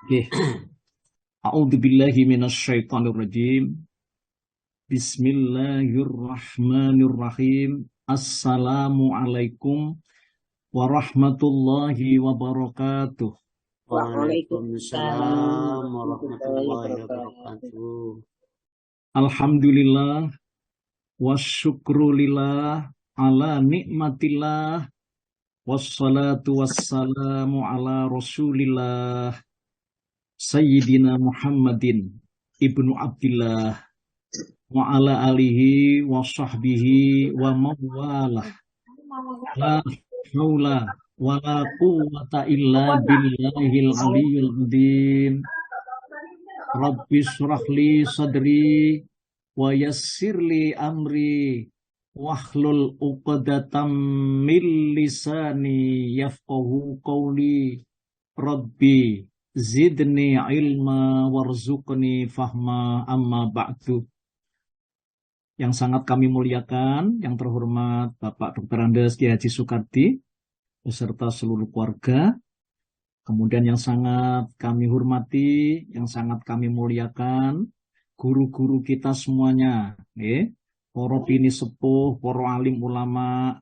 Oke, A'udzubillahi minasyaitonirrajim. Bismillahirrahmanirrahim. Assalamualaikum warahmatullahi wabarakatuh. Waalaikumsalam Waalaikumsalam warahmatullahi warahmatullahi wabarakatuh. wabarakatuh. Alhamdulillah wasyukrulillah ala nikmatillah wassalatu wassalamu ala rasulillah Sayyidina Muhammadin ibnu Abdillah wa ala alihi wa sahbihi wa mawalah. La haula wa la quwwata illa billahil aliyyil azim. Rabbi shrah li sadri wa yassir li amri wahlul 'uqdatam min lisani yafqahu qawli. Rabbi zidni ilma warzuqni fahma amma ba'du. Yang sangat kami muliakan, yang terhormat Bapak Dr. Andes Kiai Haji Soekardi beserta seluruh keluarga. Kemudian yang sangat kami hormati, yang sangat kami muliakan, guru-guru kita semuanya, para pini sepuh, para alim ulama.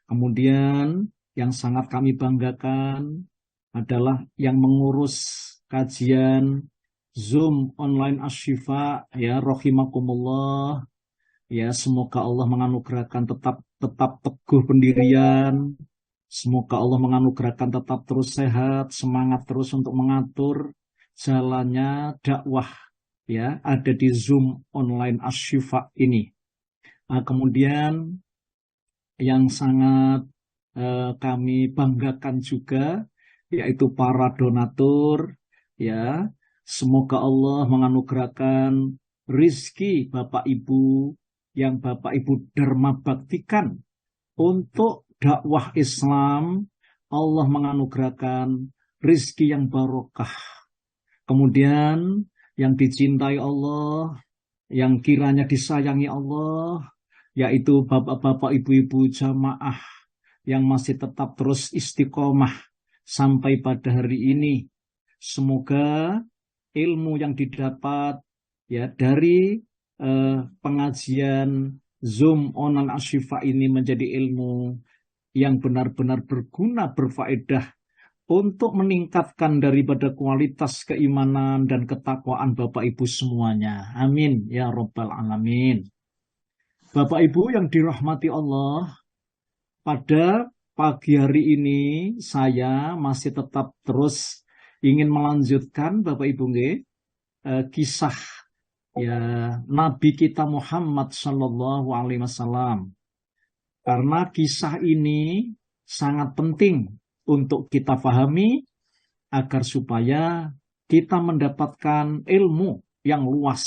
Kemudian yang sangat kami banggakan adalah yang mengurus kajian Zoom online Asyifa, ya rahimakumullah. Ya, semoga Allah menganugerahkan tetap teguh pendirian. Semoga Allah menganugerahkan tetap terus sehat, semangat terus untuk mengatur jalannya dakwah, ya, ada di Zoom online Asyifa ini. Kemudian yang sangat kami banggakan juga yaitu para donatur, ya. Semoga Allah menganugerahkan rizki Bapak Ibu yang Bapak Ibu dharma baktikan untuk dakwah Islam. Allah menganugerahkan rizki yang barokah. Kemudian yang dicintai Allah, yang kiranya disayangi Allah, yaitu bapak-bapak, ibu-ibu jamaah yang masih tetap terus istiqomah sampai pada hari ini. Semoga ilmu yang didapat, ya, dari pengajian Zoom online Asyifa ini menjadi ilmu yang benar-benar berguna, berfaedah untuk meningkatkan daripada kualitas keimanan dan ketakwaan Bapak Ibu semuanya. Amin ya Rabbal Alamin. Bapak Ibu yang dirahmati Allah, pada pagi hari ini saya masih tetap terus ingin melanjutkan Bapak Ibu kisah, ya, Nabi kita Muhammad Sallallahu Alaihi Wasallam, karena kisah ini sangat penting untuk kita pahami agar supaya kita mendapatkan ilmu yang luas.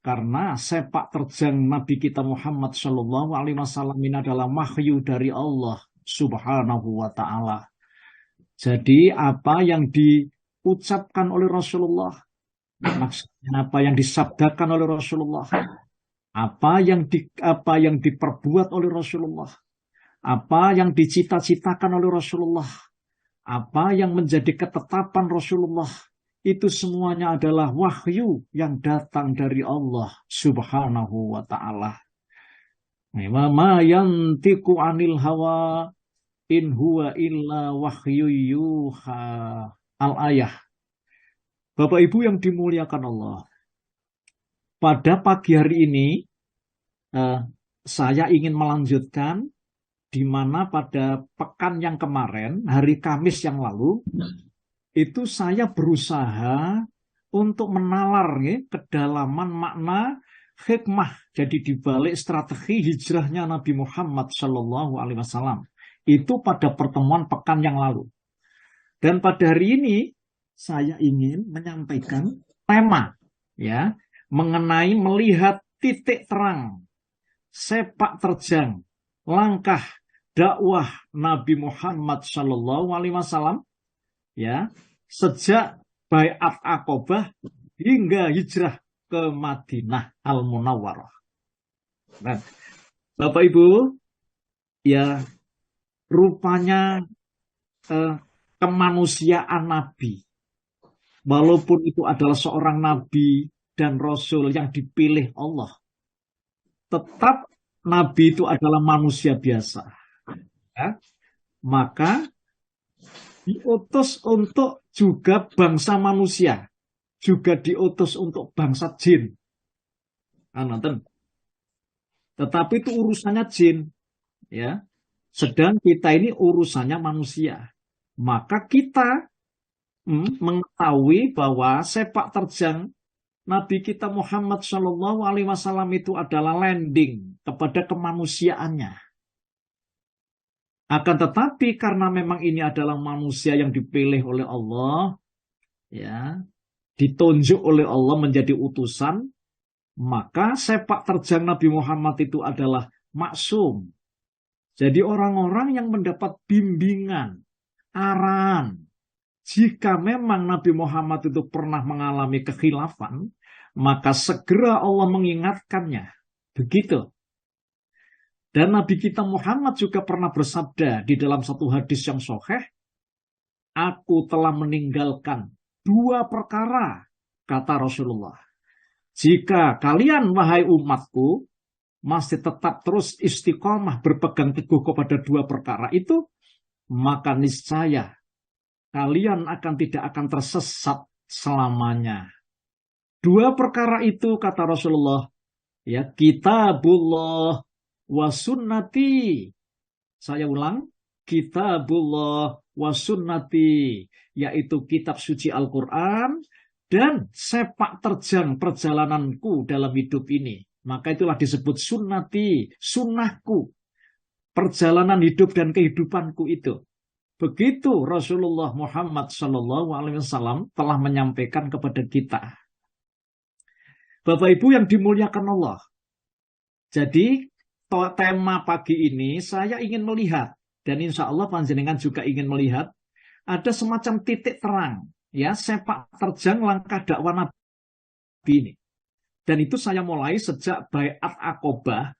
Karena sepak terjang Nabi kita Muhammad Sallallahu Alaihi Wasallam ini adalah wahyu dari Allah Subhanahu Wa Taala. Jadi apa yang diucapkan oleh Rasulullah, maksudnya apa yang disabdakan oleh Rasulullah, apa yang diperbuat oleh Rasulullah, apa yang dicita-citakan oleh Rasulullah, apa yang menjadi ketetapan Rasulullah, itu semuanya adalah wahyu yang datang dari Allah Subhanahu wa Ta'ala. Wa ma yantiqu 'anil hawa in huwa illa wahyu yuha. Al-ayah. Bapak Ibu yang dimuliakan Allah, pada pagi hari ini saya ingin melanjutkan di mana pada pekan yang kemarin, hari Kamis yang lalu, itu saya berusaha untuk menalar kedalaman makna hikmah jadi dibalik strategi hijrahnya Nabi Muhammad Shallallahu Alaihi Wasallam itu pada pertemuan pekan yang lalu. Dan pada hari ini saya ingin menyampaikan tema, ya, mengenai melihat titik terang sepak terjang langkah dakwah Nabi Muhammad Shallallahu Alaihi Wasallam, ya, sejak Baiat Aqobah hingga hijrah ke Madinah Al-Munawwarah. Nah, Bapak Ibu, ya, rupanya kemanusiaan Nabi walaupun itu adalah seorang nabi dan rasul yang dipilih Allah, tetap nabi itu adalah manusia biasa. Ya. Maka diutus untuk juga bangsa manusia, juga diutus untuk bangsa jin. Nonton. Tetapi itu urusannya jin, ya. Sedang kita ini urusannya manusia. Maka kita mengetahui bahwa sepak terjang Nabi kita Muhammad Shallallahu Alaihi Wasallam itu adalah landing kepada kemanusiaannya. Akan tetapi karena memang ini adalah manusia yang dipilih oleh Allah, ya, ditunjuk oleh Allah menjadi utusan, maka sepak terjang Nabi Muhammad itu adalah maksum. Jadi orang-orang yang mendapat bimbingan, arahan, jika memang Nabi Muhammad itu pernah mengalami kekhilafan, maka segera Allah mengingatkannya. Begitu. Dan Nabi kita Muhammad juga pernah bersabda di dalam satu hadis yang sahih, aku telah meninggalkan 2 perkara, kata Rasulullah. Jika kalian, wahai umatku, masih tetap terus istiqomah berpegang teguh kepada 2 perkara itu, maka niscaya kalian tidak akan tersesat selamanya. 2 perkara itu, kata Rasulullah, ya, kitabullah wa sunnati. Saya ulang, kitabullah wa sunnati, yaitu kitab suci Al-Quran dan sepak terjang perjalananku dalam hidup ini. Maka itulah disebut sunnati, sunnahku, perjalanan hidup dan kehidupanku itu. Begitu Rasulullah Muhammad SAW telah menyampaikan kepada kita. Bapak Ibu yang dimuliakan Allah. Jadi tema pagi ini saya ingin melihat, dan insya Allah panjenengan juga ingin melihat, ada semacam titik terang, ya, sepak terjang langkah dakwah Nabi ini. Dan itu saya mulai sejak Baiat Aqobah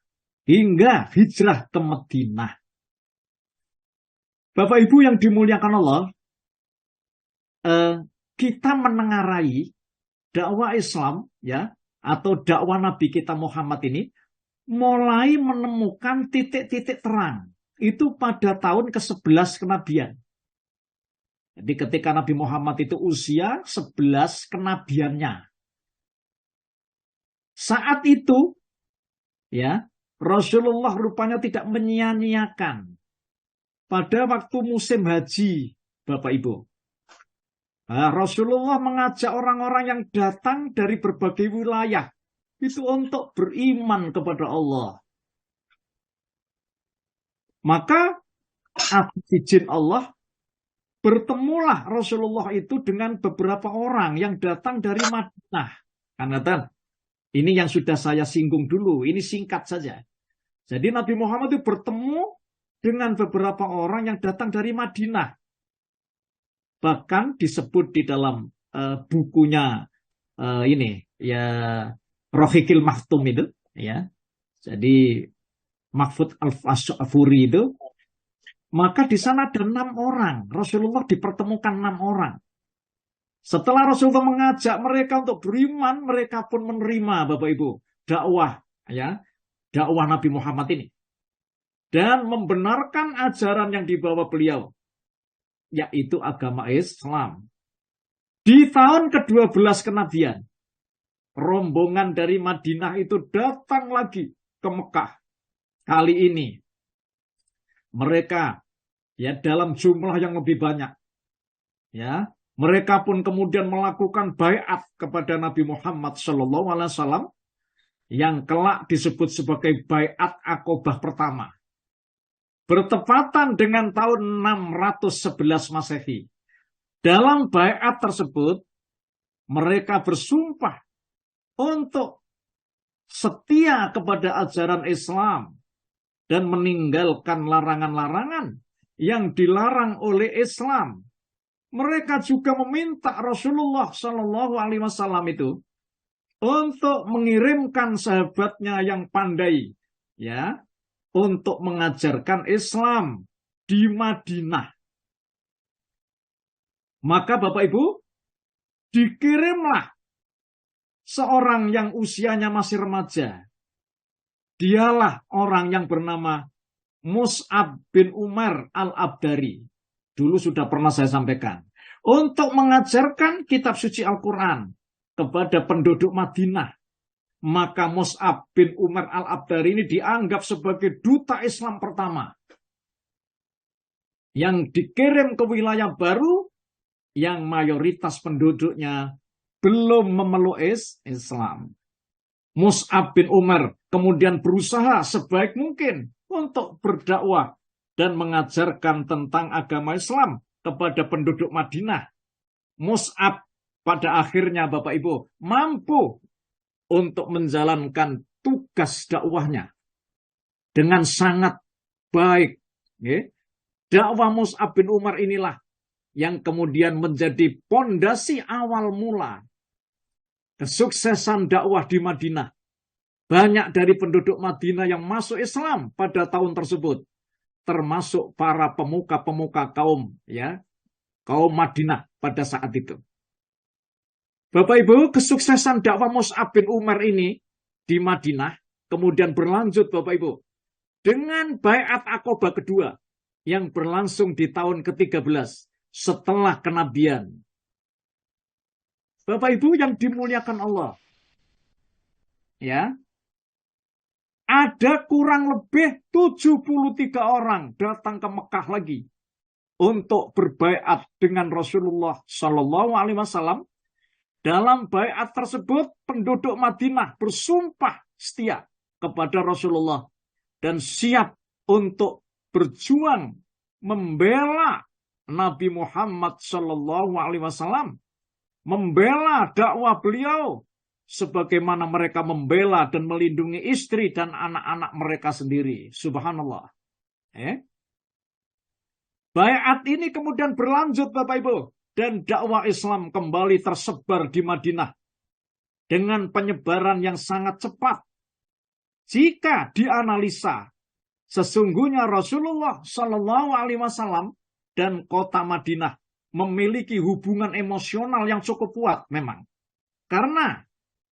hingga hijrah ke Madinah. Bapak Ibu yang dimuliakan Allah, kita menengarai dakwah Islam, ya, atau dakwah Nabi kita Muhammad ini mulai menemukan titik-titik terang. Itu pada tahun ke-11 kenabian. Jadi ketika Nabi Muhammad itu usia 11 kenabiannya. Saat itu, ya, Rasulullah rupanya tidak menyia-nyiakan pada waktu musim haji, Bapak Ibu. Nah, Rasulullah mengajak orang-orang yang datang dari berbagai wilayah itu untuk beriman kepada Allah. Maka atas izin Allah, bertemulah Rasulullah itu dengan beberapa orang yang datang dari Madinah. Karena ini yang sudah saya singgung dulu, ini singkat saja. Jadi Nabi Muhammad itu bertemu dengan beberapa orang yang datang dari Madinah. Bahkan disebut di dalam bukunya ini, ya, Rohiqil Maktum itu, ya. Jadi Mahfud Al-Furi itu, maka di sana ada 6 orang. Rasulullah dipertemukan 6 orang. Setelah Rasulullah mengajak mereka untuk beriman, mereka pun menerima, Bapak Ibu, dakwah, ya, dakwah Nabi Muhammad ini, dan membenarkan ajaran yang dibawa beliau, yaitu agama Islam. Di tahun ke-12 kenabian, rombongan dari Madinah itu datang lagi ke Mekah. Kali ini mereka, ya, dalam jumlah yang lebih banyak, ya, mereka pun kemudian melakukan baiat kepada Nabi Muhammad SAW yang kelak disebut sebagai Baiat Aqobah pertama. Bertepatan dengan tahun 611 Masehi. Dalam baiat tersebut, mereka bersumpah untuk setia kepada ajaran Islam dan meninggalkan larangan-larangan yang dilarang oleh Islam. Mereka juga meminta Rasulullah SAW itu untuk mengirimkan sahabatnya yang pandai, ya, untuk mengajarkan Islam di Madinah. Maka Bapak Ibu, dikirimlah seorang yang usianya masih remaja. Dialah orang yang bernama Mus'ab bin Umar al-Abdari. Dulu sudah pernah saya sampaikan. Untuk mengajarkan kitab suci Al-Quran kepada penduduk Madinah. Maka Mus'ab bin Umar al-Abdari ini dianggap sebagai duta Islam pertama. Yang dikirim ke wilayah baru yang mayoritas penduduknya belum memeluk Islam. Mus'ab bin Umar kemudian berusaha sebaik mungkin untuk berdakwah dan mengajarkan tentang agama Islam kepada penduduk Madinah. Mus'ab pada akhirnya Bapak Ibu mampu untuk menjalankan tugas dakwahnya dengan sangat baik. Dakwah Mus'ab bin Umar inilah yang kemudian menjadi pondasi awal mula kesuksesan dakwah di Madinah. Banyak dari penduduk Madinah yang masuk Islam pada tahun tersebut, termasuk para pemuka-pemuka kaum Madinah pada saat itu. Bapak Ibu, kesuksesan dakwah Mus'ab bin Umar ini di Madinah kemudian berlanjut Bapak Ibu dengan Baiat Aqabah kedua yang berlangsung di tahun ke-13 setelah kenabian. Bapak Ibu yang dimuliakan Allah, ya, ada kurang lebih 73 orang datang ke Mekah lagi untuk berbaiat dengan Rasulullah Shallallahu Alaihi Wasallam. Dalam baiat tersebut, penduduk Madinah bersumpah setia kepada Rasulullah dan siap untuk berjuang membela Nabi Muhammad Shallallahu Alaihi Wasallam, membela dakwah beliau, sebagaimana mereka membela dan melindungi istri dan anak-anak mereka sendiri. Subhanallah. Baiat ini kemudian berlanjut Bapak Ibu. Dan dakwah Islam kembali tersebar di Madinah. Dengan penyebaran yang sangat cepat. Jika dianalisa, sesungguhnya Rasulullah Shallallahu Alaihi Wasallam dan kota Madinah memiliki hubungan emosional yang cukup kuat memang. Karena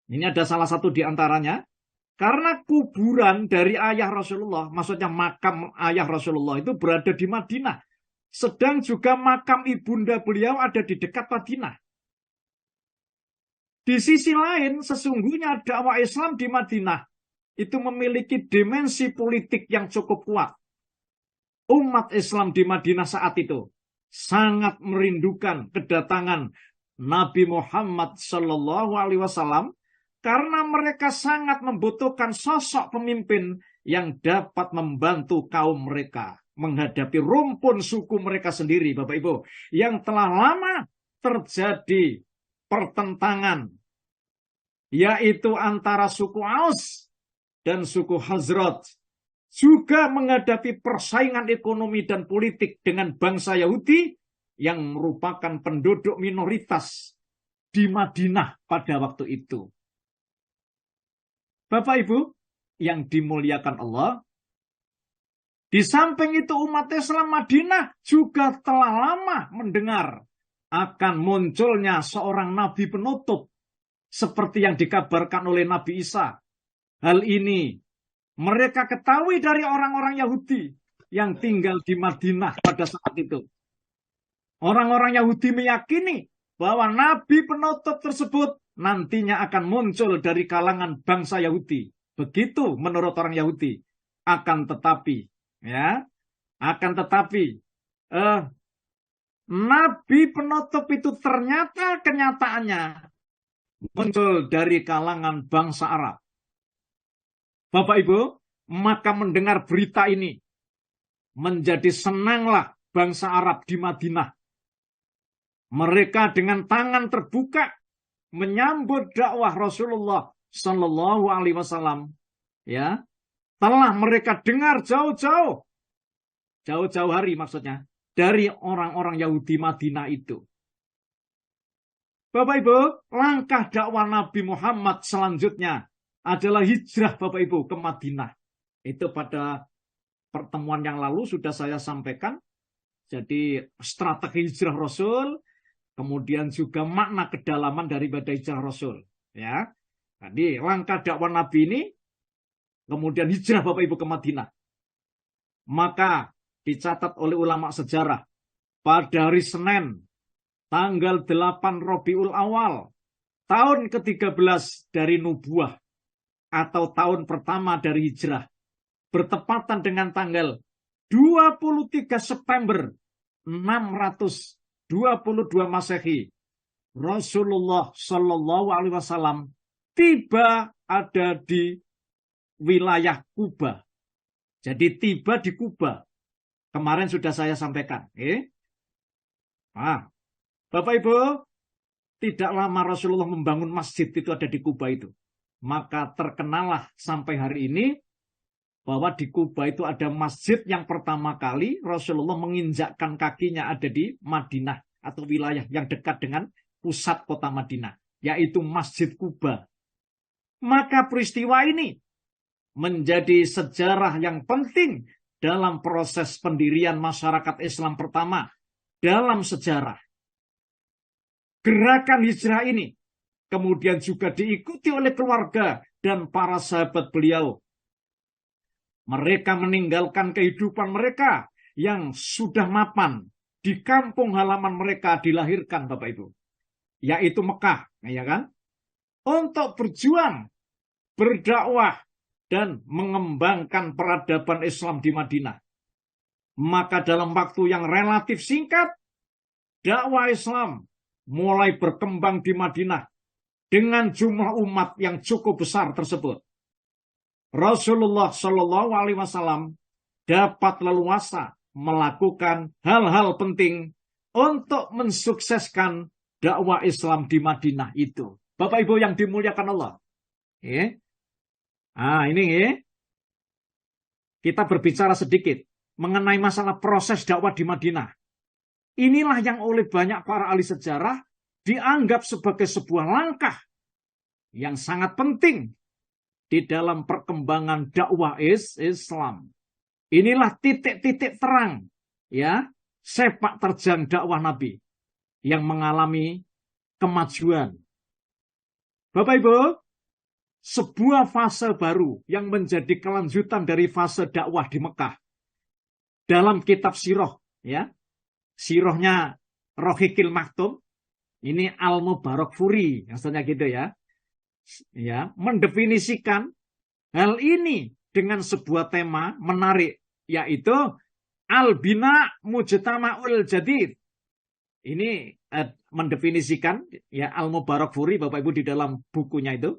ini ada salah satu di antaranya, karena kuburan dari ayah Rasulullah, maksudnya makam ayah Rasulullah itu berada di Madinah. Sedang juga makam ibunda beliau ada di dekat Madinah. Di sisi lain, sesungguhnya dakwah Islam di Madinah itu memiliki dimensi politik yang cukup kuat. Umat Islam di Madinah saat itu sangat merindukan kedatangan Nabi Muhammad Shallallahu Alaihi Wasallam karena mereka sangat membutuhkan sosok pemimpin yang dapat membantu kaum mereka menghadapi rumpun suku mereka sendiri, Bapak Ibu, yang telah lama terjadi pertentangan, yaitu antara suku Aus dan suku Hazrat, juga menghadapi persaingan ekonomi dan politik dengan bangsa Yahudi yang merupakan penduduk minoritas di Madinah pada waktu itu. Bapak Ibu yang dimuliakan Allah, di samping itu umat Islam Madinah juga telah lama mendengar akan munculnya seorang nabi penutup seperti yang dikabarkan oleh Nabi Isa. Hal ini mereka ketahui dari orang-orang Yahudi yang tinggal di Madinah pada saat itu. Orang-orang Yahudi meyakini bahwa nabi penutup tersebut nantinya akan muncul dari kalangan bangsa Yahudi. Begitu menurut orang Yahudi. Akan tetapi nabi penutup itu ternyata kenyataannya muncul dari kalangan bangsa Arab. Bapak Ibu, maka mendengar berita ini menjadi senanglah bangsa Arab di Madinah. Mereka dengan tangan terbuka menyambut dakwah Rasulullah Shallallahu Alaihi Wasallam. Telah mereka dengar jauh-jauh hari maksudnya, dari orang-orang Yahudi Madinah itu. Bapak Ibu, langkah dakwah Nabi Muhammad selanjutnya adalah hijrah Bapak Ibu ke Madinah. Itu pada pertemuan yang lalu sudah saya sampaikan. Jadi strategi hijrah Rasul, kemudian juga makna kedalaman daripada hijrah Rasul. Ya, tadi langkah dakwah Nabi ini, kemudian hijrah Bapak Ibu ke Madinah. Maka dicatat oleh ulama sejarah pada hari Senin, tanggal 8 Rabiul Awal, tahun ke-13 dari nubuah atau tahun pertama dari hijrah, bertepatan dengan tanggal 23 September 622 Masehi, Rasulullah Shallallahu Alaihi Wasallam tiba ada di wilayah Kuba. Jadi tiba di Kuba. Kemarin sudah saya sampaikan. Bapak Ibu, tidak lama Rasulullah membangun masjid itu ada di Kuba itu. Maka terkenalah sampai hari ini bahwa di Kuba itu ada masjid yang pertama kali Rasulullah menginjakkan kakinya ada di Madinah atau wilayah yang dekat dengan pusat kota Madinah, yaitu Masjid Kuba. Maka peristiwa ini menjadi sejarah yang penting dalam proses pendirian masyarakat Islam pertama dalam sejarah. Gerakan hijrah ini kemudian juga diikuti oleh keluarga dan para sahabat beliau. Mereka meninggalkan kehidupan mereka yang sudah mapan di kampung halaman mereka dilahirkan, Bapak Ibu, yaitu Mekah, ya kan? Untuk berjuang, berdakwah, dan mengembangkan peradaban Islam di Madinah. Maka dalam waktu yang relatif singkat, dakwah Islam mulai berkembang di Madinah dengan jumlah umat yang cukup besar tersebut. Rasulullah Shallallahu Alaihi Wasallam dapat leluasa melakukan hal-hal penting untuk mensukseskan dakwah Islam di Madinah itu. Bapak Ibu yang dimuliakan Allah. Ini kita berbicara sedikit mengenai masalah proses dakwah di Madinah. Inilah yang oleh banyak para ahli sejarah dianggap sebagai sebuah langkah yang sangat penting di dalam perkembangan dakwah Islam. Inilah titik-titik terang, ya, sepak terjang dakwah Nabi yang mengalami kemajuan. Bapak Ibu, sebuah fase baru yang menjadi kelanjutan dari fase dakwah di Mekah. Dalam kitab sirah, ya, sirahnya Rohiqil Maktum, ini Al-Mubarakfuri, maksudnya gitu ya. Ya, mendefinisikan hal ini dengan sebuah tema menarik, yaitu Al-Bina Mujtama'ul Jadid. Ini mendefinisikan ya Al-Mubarakfuri, Bapak Ibu, di dalam bukunya itu.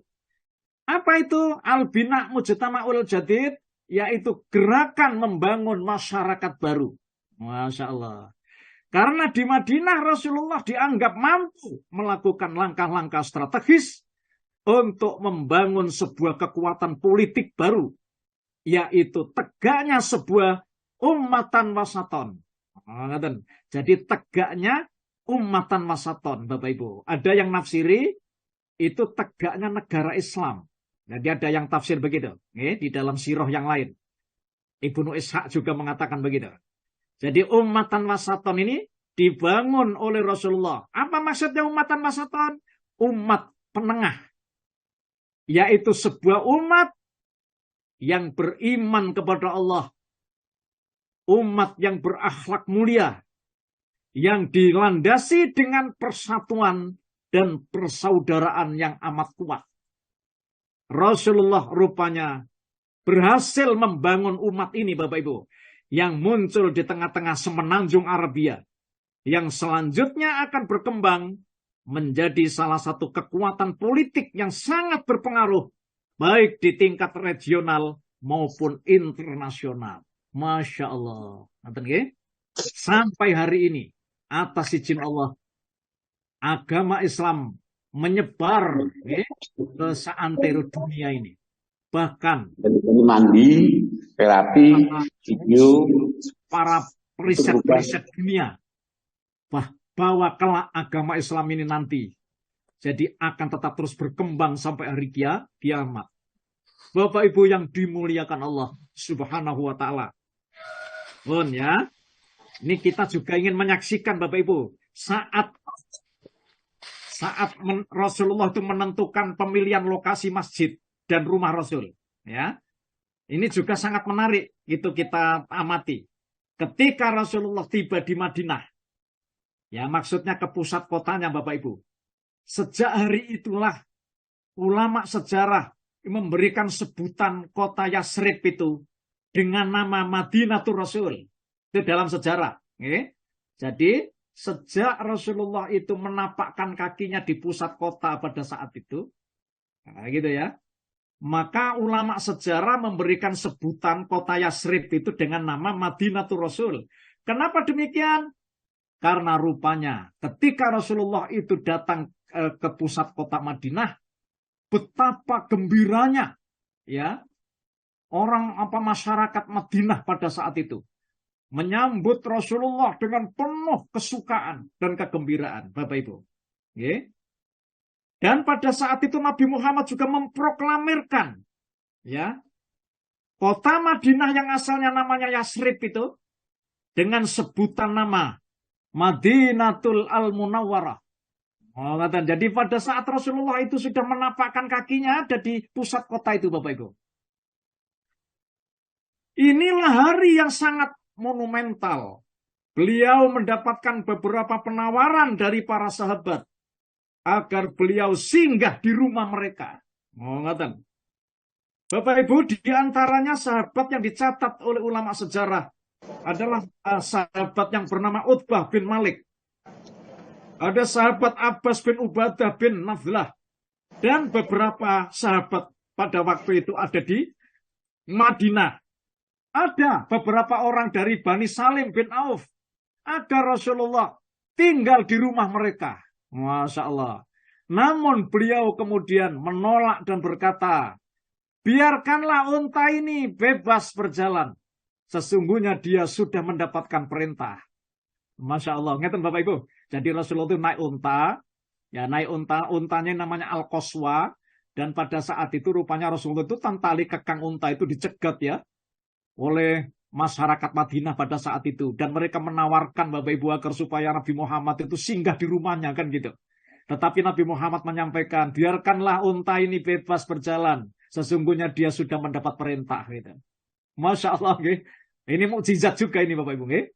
Apa itu Al-Bina Mujtama'ul Jadid? Yaitu gerakan membangun masyarakat baru. Masya Allah. Karena di Madinah Rasulullah dianggap mampu melakukan langkah-langkah strategis untuk membangun sebuah kekuatan politik baru, yaitu tegaknya sebuah ummatan wasaton. Jadi tegaknya ummatan wasaton, Bapak Ibu. Ada yang nafsiri itu tegaknya negara Islam. Jadi ada yang tafsir begitu, di dalam sirah yang lain. Ibnu Ishaq juga mengatakan begitu. Jadi ummatan wasaton ini dibangun oleh Rasulullah. Apa maksudnya ummatan wasaton? Umat penengah. Yaitu sebuah umat yang beriman kepada Allah. Umat yang berakhlak mulia. Yang dilandasi dengan persatuan dan persaudaraan yang amat kuat. Rasulullah rupanya berhasil membangun umat ini, Bapak Ibu, yang muncul di tengah-tengah semenanjung Arabia, yang selanjutnya akan berkembang menjadi salah satu kekuatan politik yang sangat berpengaruh, baik di tingkat regional maupun internasional. Masya Allah. Sampai hari ini, atas izin Allah, agama Islam menyebar ke seantero dunia ini. Bahkan mandi, terapi, video, para periset-periset dunia bahwa kelak agama Islam ini nanti jadi akan tetap terus berkembang sampai hari kiamat. Bapak Ibu yang dimuliakan Allah Subhanahu wa taala. Ya. Ini kita juga ingin menyaksikan, Bapak Ibu, saat saat Rasulullah itu menentukan pemilihan lokasi masjid dan rumah Rasul. Ya, ini juga sangat menarik. Itu kita amati. Ketika Rasulullah tiba di Madinah, ya maksudnya ke pusat kotanya Bapak Ibu. Sejak hari itulah ulama sejarah memberikan sebutan kota Yasrib itu dengan nama Madinatul Rasul. Itu dalam sejarah. Okay? Jadi sejak Rasulullah itu menapakkan kakinya di pusat kota pada saat itu, nah, gitu ya, maka ulama sejarah memberikan sebutan kota Yasrib itu dengan nama Madinatul Rasul. Kenapa demikian? Karena rupanya ketika Rasulullah itu datang ke pusat kota Madinah, betapa gembiranya ya orang masyarakat Madinah pada saat itu menyambut Rasulullah dengan penuh kesukaan dan kegembiraan, Bapak Ibu. Okay? Dan pada saat itu Nabi Muhammad juga memproklamirkan, ya, kota Madinah yang asalnya namanya Yasrib itu dengan sebutan nama Madinatul Al-Munawwarah. Oh, jadi pada saat Rasulullah itu sudah menapakkan kakinya ada di pusat kota itu, Bapak Ibu. Inilah hari yang sangat monumental. Beliau mendapatkan beberapa penawaran dari para sahabat agar beliau singgah di rumah mereka. Oh, ngatan. Bapak Ibu, di antaranya sahabat yang dicatat oleh ulama sejarah adalah sahabat yang bernama Utbah bin Malik. Ada sahabat Abbas bin Ubadah bin Nadlah. Dan beberapa sahabat pada waktu itu ada di Madinah. Ada beberapa orang dari Bani Salim bin Auf agar Rasulullah tinggal di rumah mereka. Masya Allah. Namun beliau kemudian menolak dan berkata, biarkanlah unta ini bebas berjalan. Sesungguhnya dia sudah mendapatkan perintah. Masya Allah. Ngeten Bapak Ibu. Jadi Rasulullah itu naik unta. Ya, naik unta. Untanya namanya Al-Qaswa. Dan pada saat itu rupanya Rasulullah itu tali kekang unta itu dicegat ya oleh masyarakat Madinah pada saat itu. Dan mereka menawarkan Bapak Ibu agar supaya Nabi Muhammad itu singgah di rumahnya kan gitu. Tetapi Nabi Muhammad menyampaikan, biarkanlah unta ini bebas berjalan. Sesungguhnya dia sudah mendapat perintah. Gitu. Masya Allah. Gitu. Ini mukjizat juga ini Bapak Ibu. Gitu.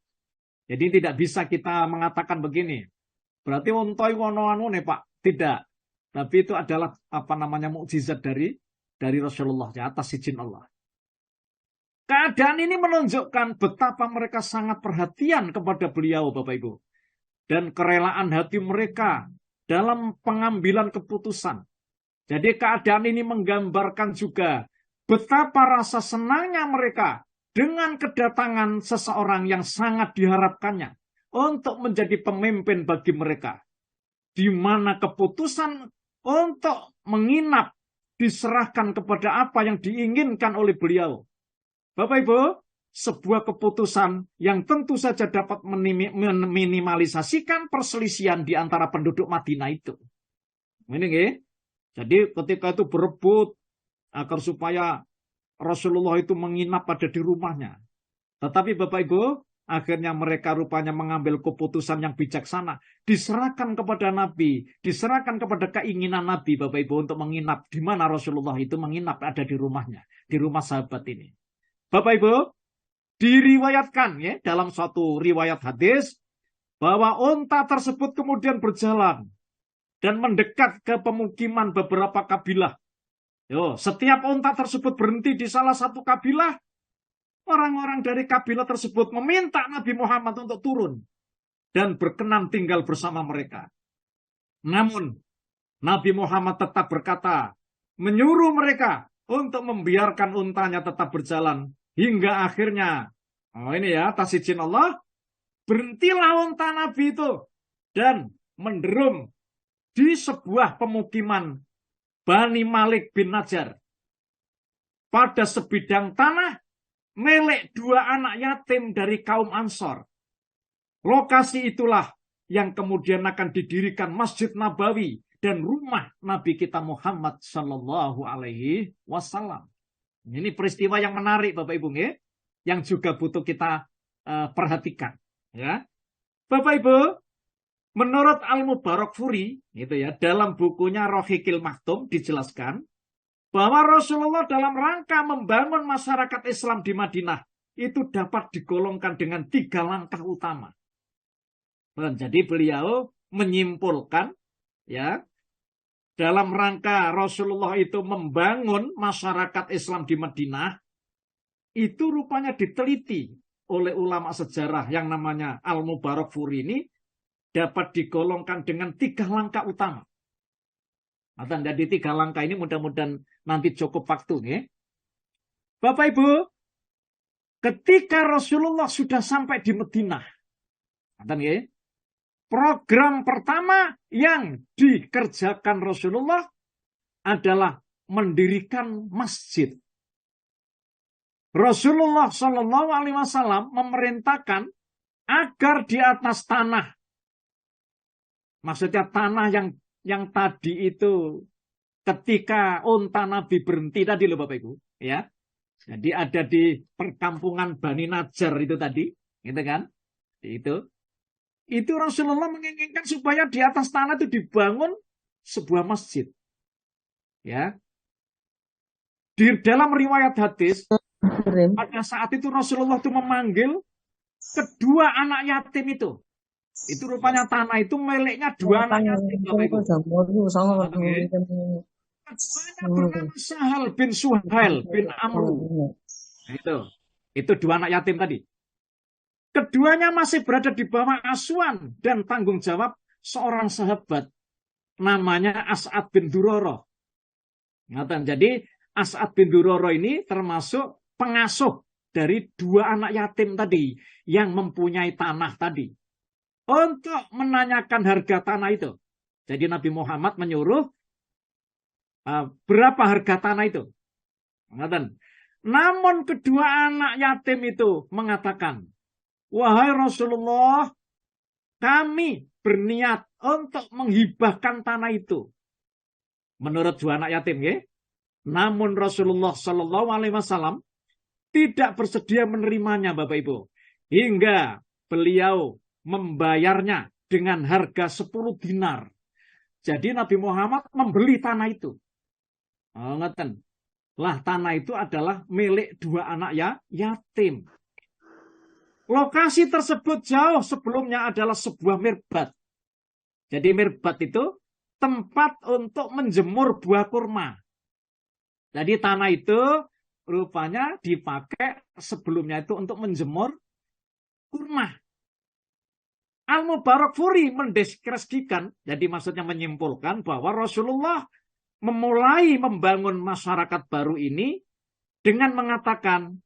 Jadi tidak bisa kita mengatakan begini. Berarti unta wono-anu nih Pak. Tidak. Tapi itu adalah mukjizat dari Rasulullah ya, atas izin Allah. Keadaan ini menunjukkan betapa mereka sangat perhatian kepada beliau, Bapak Ibu. Dan kerelaan hati mereka dalam pengambilan keputusan. Jadi keadaan ini menggambarkan juga betapa rasa senangnya mereka dengan kedatangan seseorang yang sangat diharapkannya untuk menjadi pemimpin bagi mereka. Di mana keputusan untuk menginap diserahkan kepada apa yang diinginkan oleh beliau. Bapak Ibu, sebuah keputusan yang tentu saja dapat meminimalisasikan perselisihan di antara penduduk Madinah itu. Ini nggih. Jadi ketika itu berebut agar supaya Rasulullah itu menginap pada di rumahnya. Tetapi Bapak Ibu, akhirnya mereka rupanya mengambil keputusan yang bijaksana. Diserahkan kepada Nabi, diserahkan kepada keinginan Nabi Bapak Ibu untuk menginap. Di mana Rasulullah itu menginap ada di rumahnya, di rumah sahabat ini. Bapak Ibu, diriwayatkan ya dalam suatu riwayat hadis bahwa unta tersebut kemudian berjalan dan mendekat ke pemukiman beberapa kabilah. Setiap unta tersebut berhenti di salah satu kabilah, orang-orang dari kabilah tersebut meminta Nabi Muhammad untuk turun dan berkenan tinggal bersama mereka. Namun Nabi Muhammad tetap berkata, menyuruh mereka untuk membiarkan untanya tetap berjalan. Hingga akhirnya, ini ya, atas izin Allah, berhentilah unta Nabi itu. Dan menderum di sebuah pemukiman Bani Malik bin Najjar. Pada sebidang tanah, milik 2 anak yatim dari kaum Ansor. Lokasi itulah yang kemudian akan didirikan Masjid Nabawi dan rumah Nabi kita Muhammad Sallallahu Alaihi Wasallam. Ini peristiwa yang menarik Bapak Ibu ya, yang juga butuh kita perhatikan ya. Bapak Ibu, Menurut Al-Mubarakfuri, gitu ya, dalam bukunya Rohiqil Maktum dijelaskan bahwa Rasulullah dalam rangka membangun masyarakat Islam di Madinah itu dapat digolongkan dengan 3 langkah utama. Dan jadi beliau menyimpulkan, ya, dalam rangka Rasulullah itu membangun masyarakat Islam di Madinah, itu rupanya diteliti oleh ulama sejarah yang namanya Al-Mubarakfuri ini dapat digolongkan dengan 3 langkah utama. Atau dari 3 langkah ini mudah-mudahan nanti cukup waktu nih. Bapak Ibu, ketika Rasulullah sudah sampai di Madinah, program pertama yang dikerjakan Rasulullah adalah mendirikan masjid. Rasulullah Shallallahu Alaihi Wasallam memerintahkan agar di atas tanah, maksudnya tanah yang tadi itu ketika unta Nabi berhenti tadi loh Bapak Ibu, ya. Jadi ada di perkampungan Bani Najjar itu tadi, gitu kan? Itu Rasulullah menginginkan supaya di atas tanah itu dibangun sebuah masjid. Ya. Di dalam riwayat hadis, pada saat itu Rasulullah itu memanggil kedua anak yatim itu. Itu rupanya tanah itu miliknya 2 anak yatim, Bapak Ibu. Bernama Sahal bin Suhail bin Amru. Itu 2 anak yatim tadi. Keduanya masih berada di bawah asuhan dan tanggung jawab seorang sahabat namanya As'ad bin Duroro. Jadi As'ad bin Duroro ini termasuk pengasuh dari 2 anak yatim tadi yang mempunyai tanah tadi. Untuk menanyakan harga tanah itu. Jadi Nabi Muhammad menyuruh berapa harga tanah itu. Namun kedua anak yatim itu mengatakan, wahai Rasulullah, kami berniat untuk menghibahkan tanah itu. Menurut 2 anak yatim, ya. Namun Rasulullah Shallallahu Alaihi Wasallam tidak bersedia menerimanya, Bapak Ibu, hingga beliau membayarnya dengan harga 10 dinar. Jadi Nabi Muhammad membeli tanah itu. Lah tanah itu adalah milik 2 anak yatim. Lokasi tersebut jauh sebelumnya adalah sebuah mirbat. Jadi mirbat itu tempat untuk menjemur buah kurma. Jadi tanah itu rupanya dipakai sebelumnya itu untuk menjemur kurma. Al-Mubarakfuri mendeskripsikan, jadi maksudnya menyimpulkan bahwa Rasulullah memulai membangun masyarakat baru ini dengan mengatakan,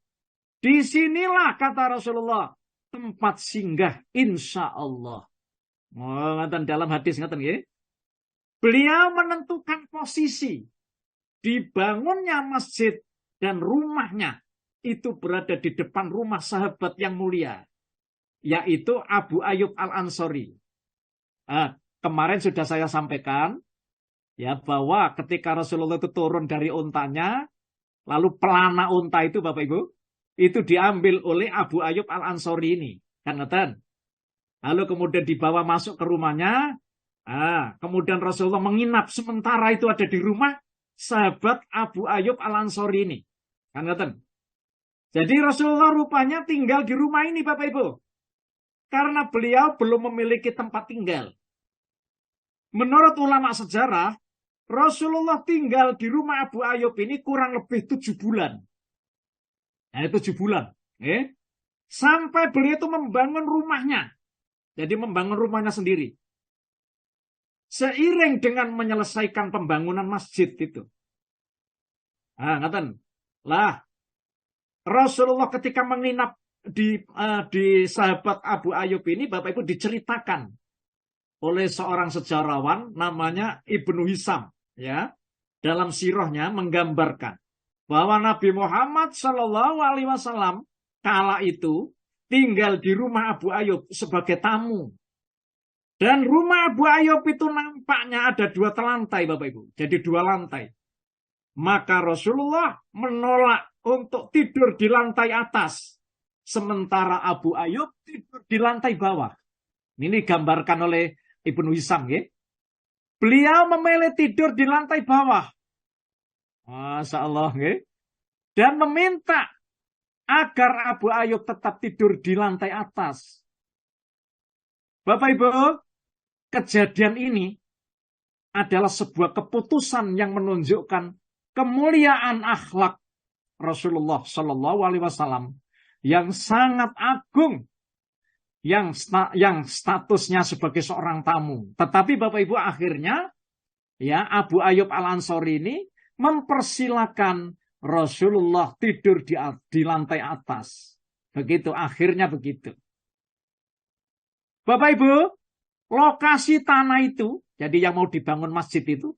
disinilah kata Rasulullah tempat singgah insya Allah. Dalam hadis ya. Beliau menentukan posisi dibangunnya masjid dan rumahnya itu berada di depan rumah sahabat yang mulia, yaitu Abu Ayyub Al-Ansori. Kemarin sudah saya sampaikan ya bahwa ketika Rasulullah itu turun dari untanya, lalu pelana unta itu Bapak Ibu, itu diambil oleh Abu Ayyub Al-Ansori ini. Lalu kemudian dibawa masuk ke rumahnya, kemudian Rasulullah menginap sementara itu ada di rumah sahabat Abu Ayyub Al-Ansori ini. Jadi Rasulullah rupanya tinggal di rumah ini Bapak Ibu. Karena beliau belum memiliki tempat tinggal. Menurut ulama sejarah, Rasulullah tinggal di rumah Abu Ayyub ini kurang lebih 7 bulan. 7 bulan. Sampai beliau itu membangun rumahnya. Jadi membangun rumahnya sendiri. Seiring dengan menyelesaikan pembangunan masjid itu. Rasulullah ketika menginap di sahabat Abu Ayyub ini, Bapak Ibu, diceritakan oleh seorang sejarawan namanya Ibnu Hisam, ya, dalam sirahnya menggambarkan bahwa Nabi Muhammad Shallallahu Alaihi Wasallam kala itu tinggal di rumah Abu Ayyub sebagai tamu. Dan rumah Abu Ayyub itu nampaknya ada 2 lantai, Bapak Ibu. Jadi 2 lantai. Maka Rasulullah menolak untuk tidur di lantai atas. Sementara Abu Ayyub tidur di lantai bawah. Ini digambarkan oleh Ibnu Hisam, ya. Beliau memilih tidur di lantai bawah. Masya Allah, ya. Dan meminta agar Abu Ayyub tetap tidur di lantai atas. Bapak Ibu, kejadian ini adalah sebuah keputusan yang menunjukkan kemuliaan akhlak Rasulullah Shallallahu Alaihi Wasallam yang sangat agung, yang statusnya sebagai seorang tamu. Tetapi Bapak Ibu akhirnya, ya, Abu Ayyub Al-Ansori ini mempersilahkan Rasulullah tidur di lantai atas. Begitu, akhirnya begitu. Bapak Ibu, lokasi tanah itu, jadi yang mau dibangun masjid itu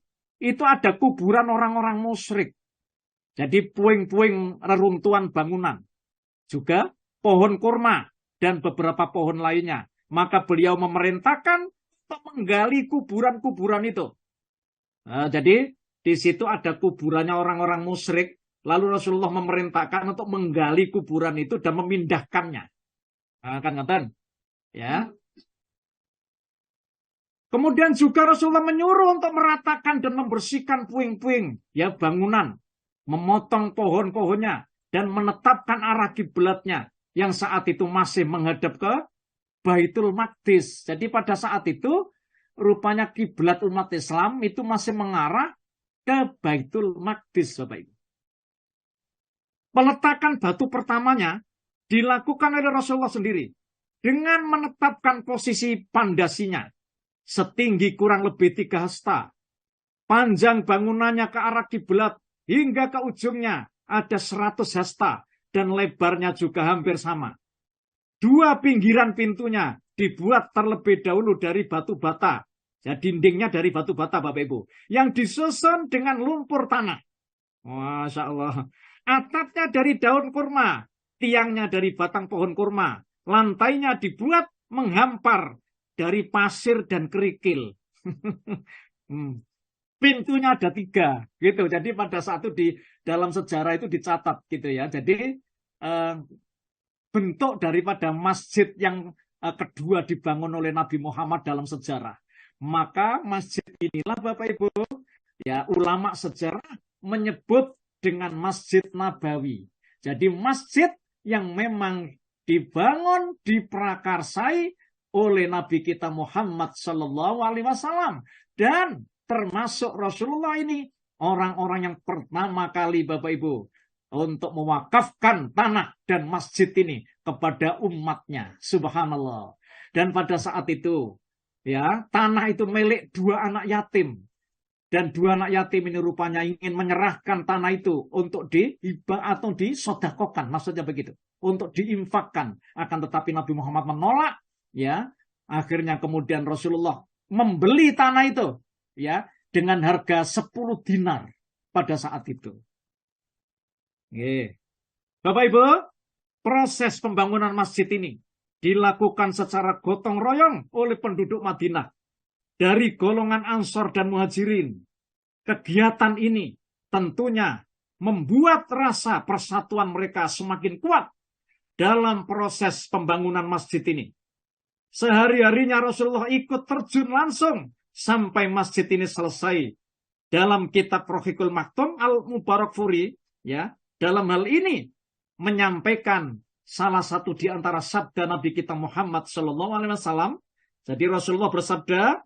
ada kuburan orang-orang musyrik. Jadi puing-puing reruntuhan bangunan. Juga pohon kurma dan beberapa pohon lainnya. Maka beliau memerintahkan untuk menggali kuburan-kuburan itu. Nah, jadi di situ ada kuburannya orang-orang musyrik. Lalu Rasulullah memerintahkan untuk menggali kuburan itu dan memindahkannya. Nah, kan ngeten? Ya. Kemudian juga Rasulullah menyuruh untuk meratakan dan membersihkan puing-puing, ya, bangunan, memotong pohon-pohonnya dan menetapkan arah kiblatnya yang saat itu masih menghadap ke Baitul Maqdis. Jadi pada saat itu rupanya kiblat umat Islam itu masih mengarah ke Baitul Maqdis, Bapak Ibu. Peletakan batu pertamanya dilakukan oleh Rasulullah sendiri dengan menetapkan posisi pondasinya setinggi kurang lebih 3 hasta. Panjang bangunannya ke arah kiblat hingga ke ujungnya ada 100 hasta dan lebarnya juga hampir sama. 2 pinggiran pintunya dibuat terlebih dahulu dari batu bata. Ya, dindingnya dari batu bata, Bapak Ibu, yang disusun dengan lumpur tanah. Masya Allah. Atapnya dari daun kurma, tiangnya dari batang pohon kurma, lantainya dibuat menghampar dari pasir dan kerikil. Pintunya ada 3, gitu. Jadi pada saat itu di dalam sejarah itu dicatat, gitu ya. Jadi bentuk daripada masjid yang kedua dibangun oleh Nabi Muhammad dalam sejarah. Maka masjid inilah, Bapak Ibu, ya, ulama sejarah menyebut dengan Masjid Nabawi. Jadi masjid yang memang dibangun, diprakarsai oleh Nabi kita Muhammad Sallallahu Alaihi Wasallam, dan termasuk Rasulullah ini orang-orang yang pertama kali, Bapak Ibu, untuk mewakafkan tanah dan masjid ini kepada umatnya. Subhanallah. Dan pada saat itu, ya, tanah itu milik 2 anak yatim. Dan 2 anak yatim ini rupanya ingin menyerahkan tanah itu untuk dihibah atau disodakokan, maksudnya begitu, untuk diinfakkan. Akan tetapi Nabi Muhammad menolak, ya. Akhirnya kemudian Rasulullah membeli tanah itu, ya, dengan harga 10 dinar pada saat itu. Bapak Ibu, proses pembangunan masjid ini dilakukan secara gotong royong oleh penduduk Madinah dari golongan Ansor dan Muhajirin. Kegiatan ini tentunya membuat rasa persatuan mereka semakin kuat dalam proses pembangunan masjid ini. Sehari-harinya Rasulullah ikut terjun langsung sampai masjid ini selesai. Dalam kitab Rohiqul Maktum Al-Mubarakfuri, ya, dalam hal ini menyampaikan salah satu di antara sabda Nabi kita Muhammad Sallallahu Alaihi Wasallam. Jadi Rasulullah bersabda,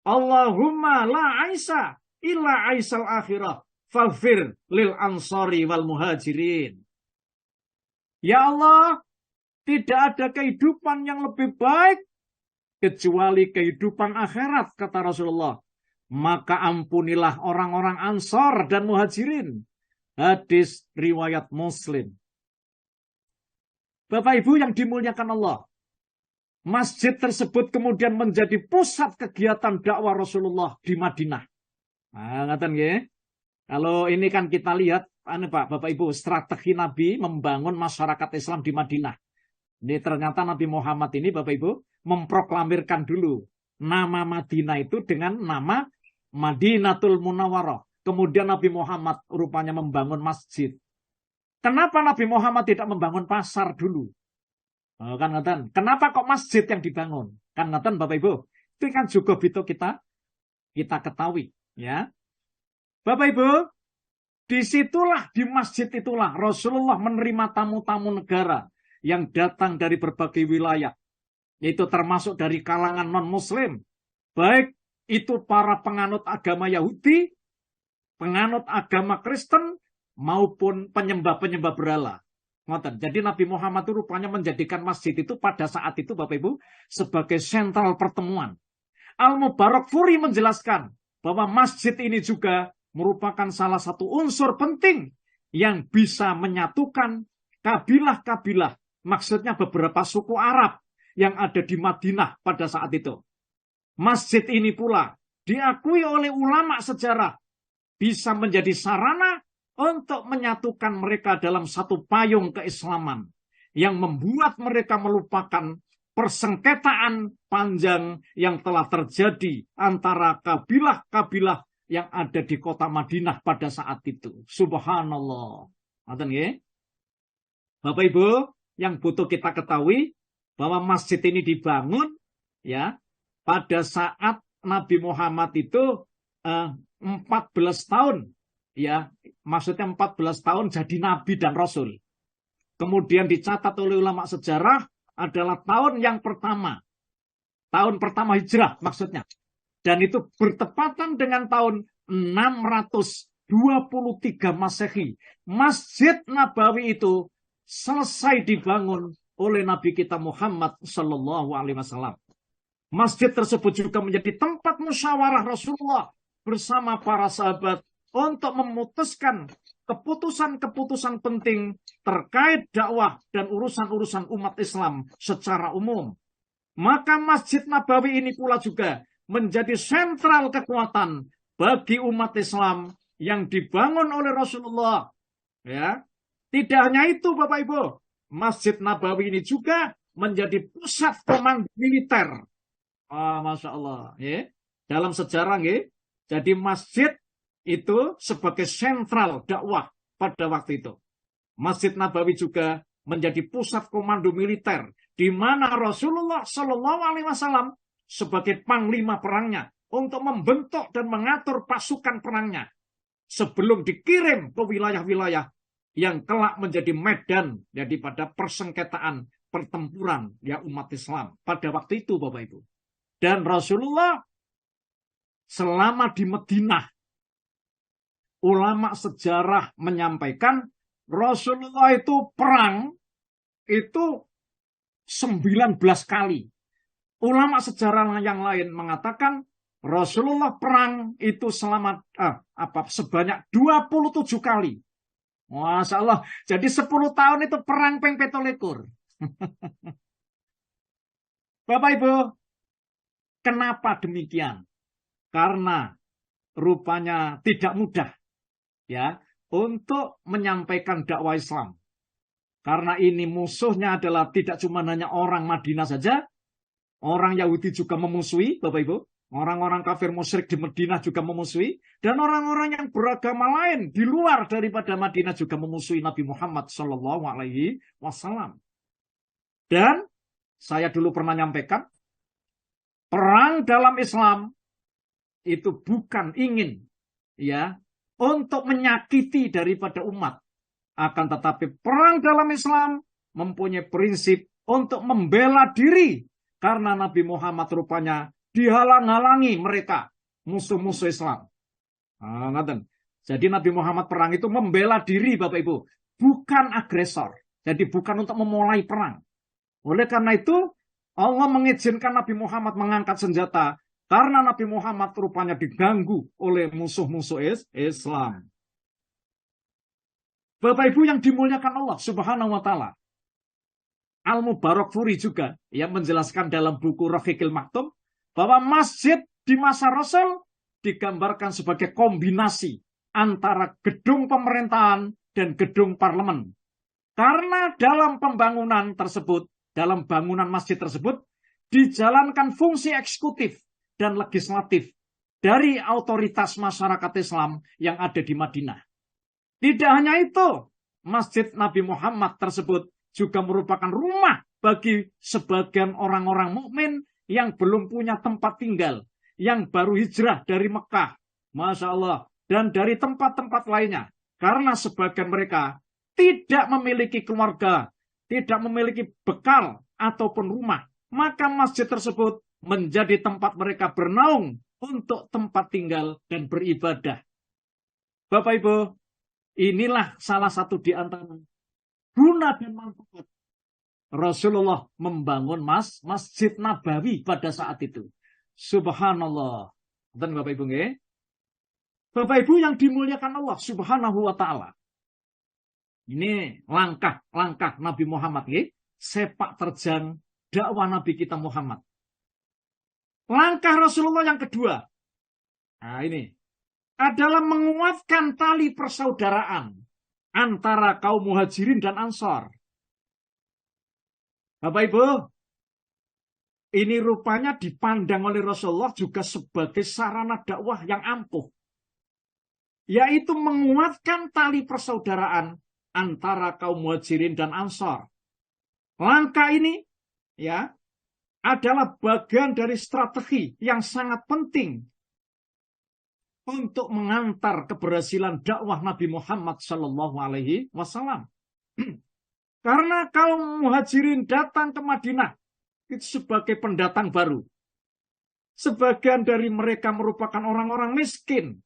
Allahumma la aisa illa aisal akhirah faghfir lil ansari wal muhajirin. Ya Allah, tidak ada kehidupan yang lebih baik kecuali kehidupan akhirat, kata Rasulullah. Maka ampunilah orang-orang Ansor dan Muhajirin. Hadis riwayat Muslim. Bapak Ibu yang dimuliakan Allah, masjid tersebut kemudian menjadi pusat kegiatan dakwah Rasulullah di Madinah. Nah, ngaten nggih. Kalau ini kan kita lihat, Bapak Ibu, strategi Nabi membangun masyarakat Islam di Madinah. Ini ternyata Nabi Muhammad ini, Bapak Ibu, memproklamirkan dulu nama Madinah itu dengan nama Madinatul Munawwarah. Kemudian Nabi Muhammad rupanya membangun masjid. Kenapa Nabi Muhammad tidak membangun pasar dulu? Kan ngeten. Kenapa kok masjid yang dibangun? Kan ngeten, Bapak Ibu. Itu kan juga itu kita ketahui, ya. Bapak Ibu, disitulah di masjid itulah Rasulullah menerima tamu-tamu negara yang datang dari berbagai wilayah, yaitu termasuk dari kalangan non-Muslim, baik itu para penganut agama Yahudi, penganut agama Kristen, maupun penyembah-penyembah berhala. Jadi Nabi Muhammad itu rupanya menjadikan masjid itu pada saat itu, Bapak Ibu, sebagai sentral pertemuan. Al-Mubarakfuri menjelaskan bahwa masjid ini juga merupakan salah satu unsur penting yang bisa menyatukan kabilah-kabilah, maksudnya beberapa suku Arab yang ada di Madinah pada saat itu. Masjid ini pula diakui oleh ulama sejarah bisa menjadi sarana untuk menyatukan mereka dalam satu payung keislaman yang membuat mereka melupakan persengketaan panjang yang telah terjadi antara kabilah-kabilah yang ada di kota Madinah pada saat itu. Subhanallah. Bapak Ibu, yang butuh kita ketahui bahwa masjid ini dibangun ya pada saat Nabi Muhammad itu 14 tahun, ya, maksudnya 14 tahun jadi nabi dan rasul. Kemudian dicatat oleh ulama sejarah adalah tahun yang pertama. Tahun pertama hijrah maksudnya. Dan itu bertepatan dengan tahun 623 Masehi. Masjid Nabawi itu selesai dibangun oleh Nabi kita Muhammad Sallallahu Alaihi Wasallam. Masjid tersebut juga menjadi tempat musyawarah Rasulullah bersama para sahabat untuk memutuskan keputusan-keputusan penting terkait dakwah dan urusan-urusan umat Islam secara umum. Maka Masjid Nabawi ini pula juga menjadi sentral kekuatan bagi umat Islam yang dibangun oleh Rasulullah. Ya, tidak hanya itu, Bapak Ibu, Masjid Nabawi ini juga menjadi pusat komando militer. Masya Allah. Ya. Dalam sejarah, ya. Jadi masjid itu sebagai sentral dakwah pada waktu itu. Masjid Nabawi juga menjadi pusat komando militer, di mana Rasulullah Shallallahu Alaihi Wasallam sebagai panglima perangnya untuk membentuk dan mengatur pasukan perangnya sebelum dikirim ke wilayah-wilayah yang kelak menjadi medan daripada persengketaan pertempuran ya umat Islam pada waktu itu, Bapak Ibu. Dan Rasulullah selama di Madinah, ulama sejarah menyampaikan Rasulullah itu perang itu 19 kali. Ulama sejarah yang lain mengatakan Rasulullah perang itu sebanyak 27 kali. Masya Allah. Jadi 10 tahun itu perang ping 17. Bapak Ibu, kenapa demikian? Karena rupanya tidak mudah ya untuk menyampaikan dakwah Islam. Karena ini musuhnya adalah tidak cuma hanya orang Madinah saja, orang Yahudi juga memusuhi, Bapak Ibu. Orang-orang kafir musyrik di Madinah juga memusuhi, dan orang-orang yang beragama lain di luar daripada Madinah juga memusuhi Nabi Muhammad Shallallahu Alaihi Wasallam. Dan saya dulu pernah nyampaikan, perang dalam Islam itu bukan ingin ya untuk menyakiti daripada umat, akan tetapi perang dalam Islam mempunyai prinsip untuk membela diri, karena Nabi Muhammad rupanya dihalang-halangi mereka musuh-musuh Islam. Jadi Nabi Muhammad perang itu membela diri, Bapak Ibu, bukan agresor. Jadi bukan untuk memulai perang. Oleh karena itu Allah mengizinkan Nabi Muhammad mengangkat senjata karena Nabi Muhammad rupanya diganggu oleh musuh-musuh Islam. Bapak Ibu yang dimuliakan Allah Subhanahu wa taala. Al-Mubarakfuri juga yang menjelaskan dalam buku Rafiqil Maktum bahwa masjid di masa Rasul digambarkan sebagai kombinasi antara gedung pemerintahan dan gedung parlemen. Karena dalam pembangunan tersebut, dalam bangunan masjid tersebut, dijalankan fungsi eksekutif dan legislatif dari otoritas masyarakat Islam yang ada di Madinah. Tidak hanya itu, Masjid Nabi Muhammad tersebut juga merupakan rumah bagi sebagian orang-orang mukmin yang belum punya tempat tinggal, yang baru hijrah dari Mekah, Masya Allah, dan dari tempat-tempat lainnya. Karena sebagian mereka tidak memiliki keluarga, tidak memiliki bekal ataupun rumah, maka masjid tersebut menjadi tempat mereka bernaung untuk tempat tinggal dan beribadah. Bapak Ibu, inilah salah satu di antara guna dan manfaat Rasulullah membangun Masjid Nabawi pada saat itu. Subhanallah. Dan Bapak Ibu, nggih. Bapak Ibu yang dimuliakan Allah Subhanahu wa taala. Ini langkah-langkah Nabi Muhammad, nggih. Sepak terjang dakwah Nabi kita Muhammad. Langkah Rasulullah yang kedua. Nah, ini adalah menguatkan tali persaudaraan antara kaum Muhajirin dan Ansor. Bapak Ibu, ini rupanya dipandang oleh Rasulullah juga sebagai sarana dakwah yang ampuh, yaitu menguatkan tali persaudaraan antara kaum Muhajirin dan Ansor. Langkah ini ya adalah bagian dari strategi yang sangat penting untuk mengantar keberhasilan dakwah Nabi Muhammad SAW. Karena kaum Muhajirin datang ke Madinah itu sebagai pendatang baru. Sebagian dari mereka merupakan orang-orang miskin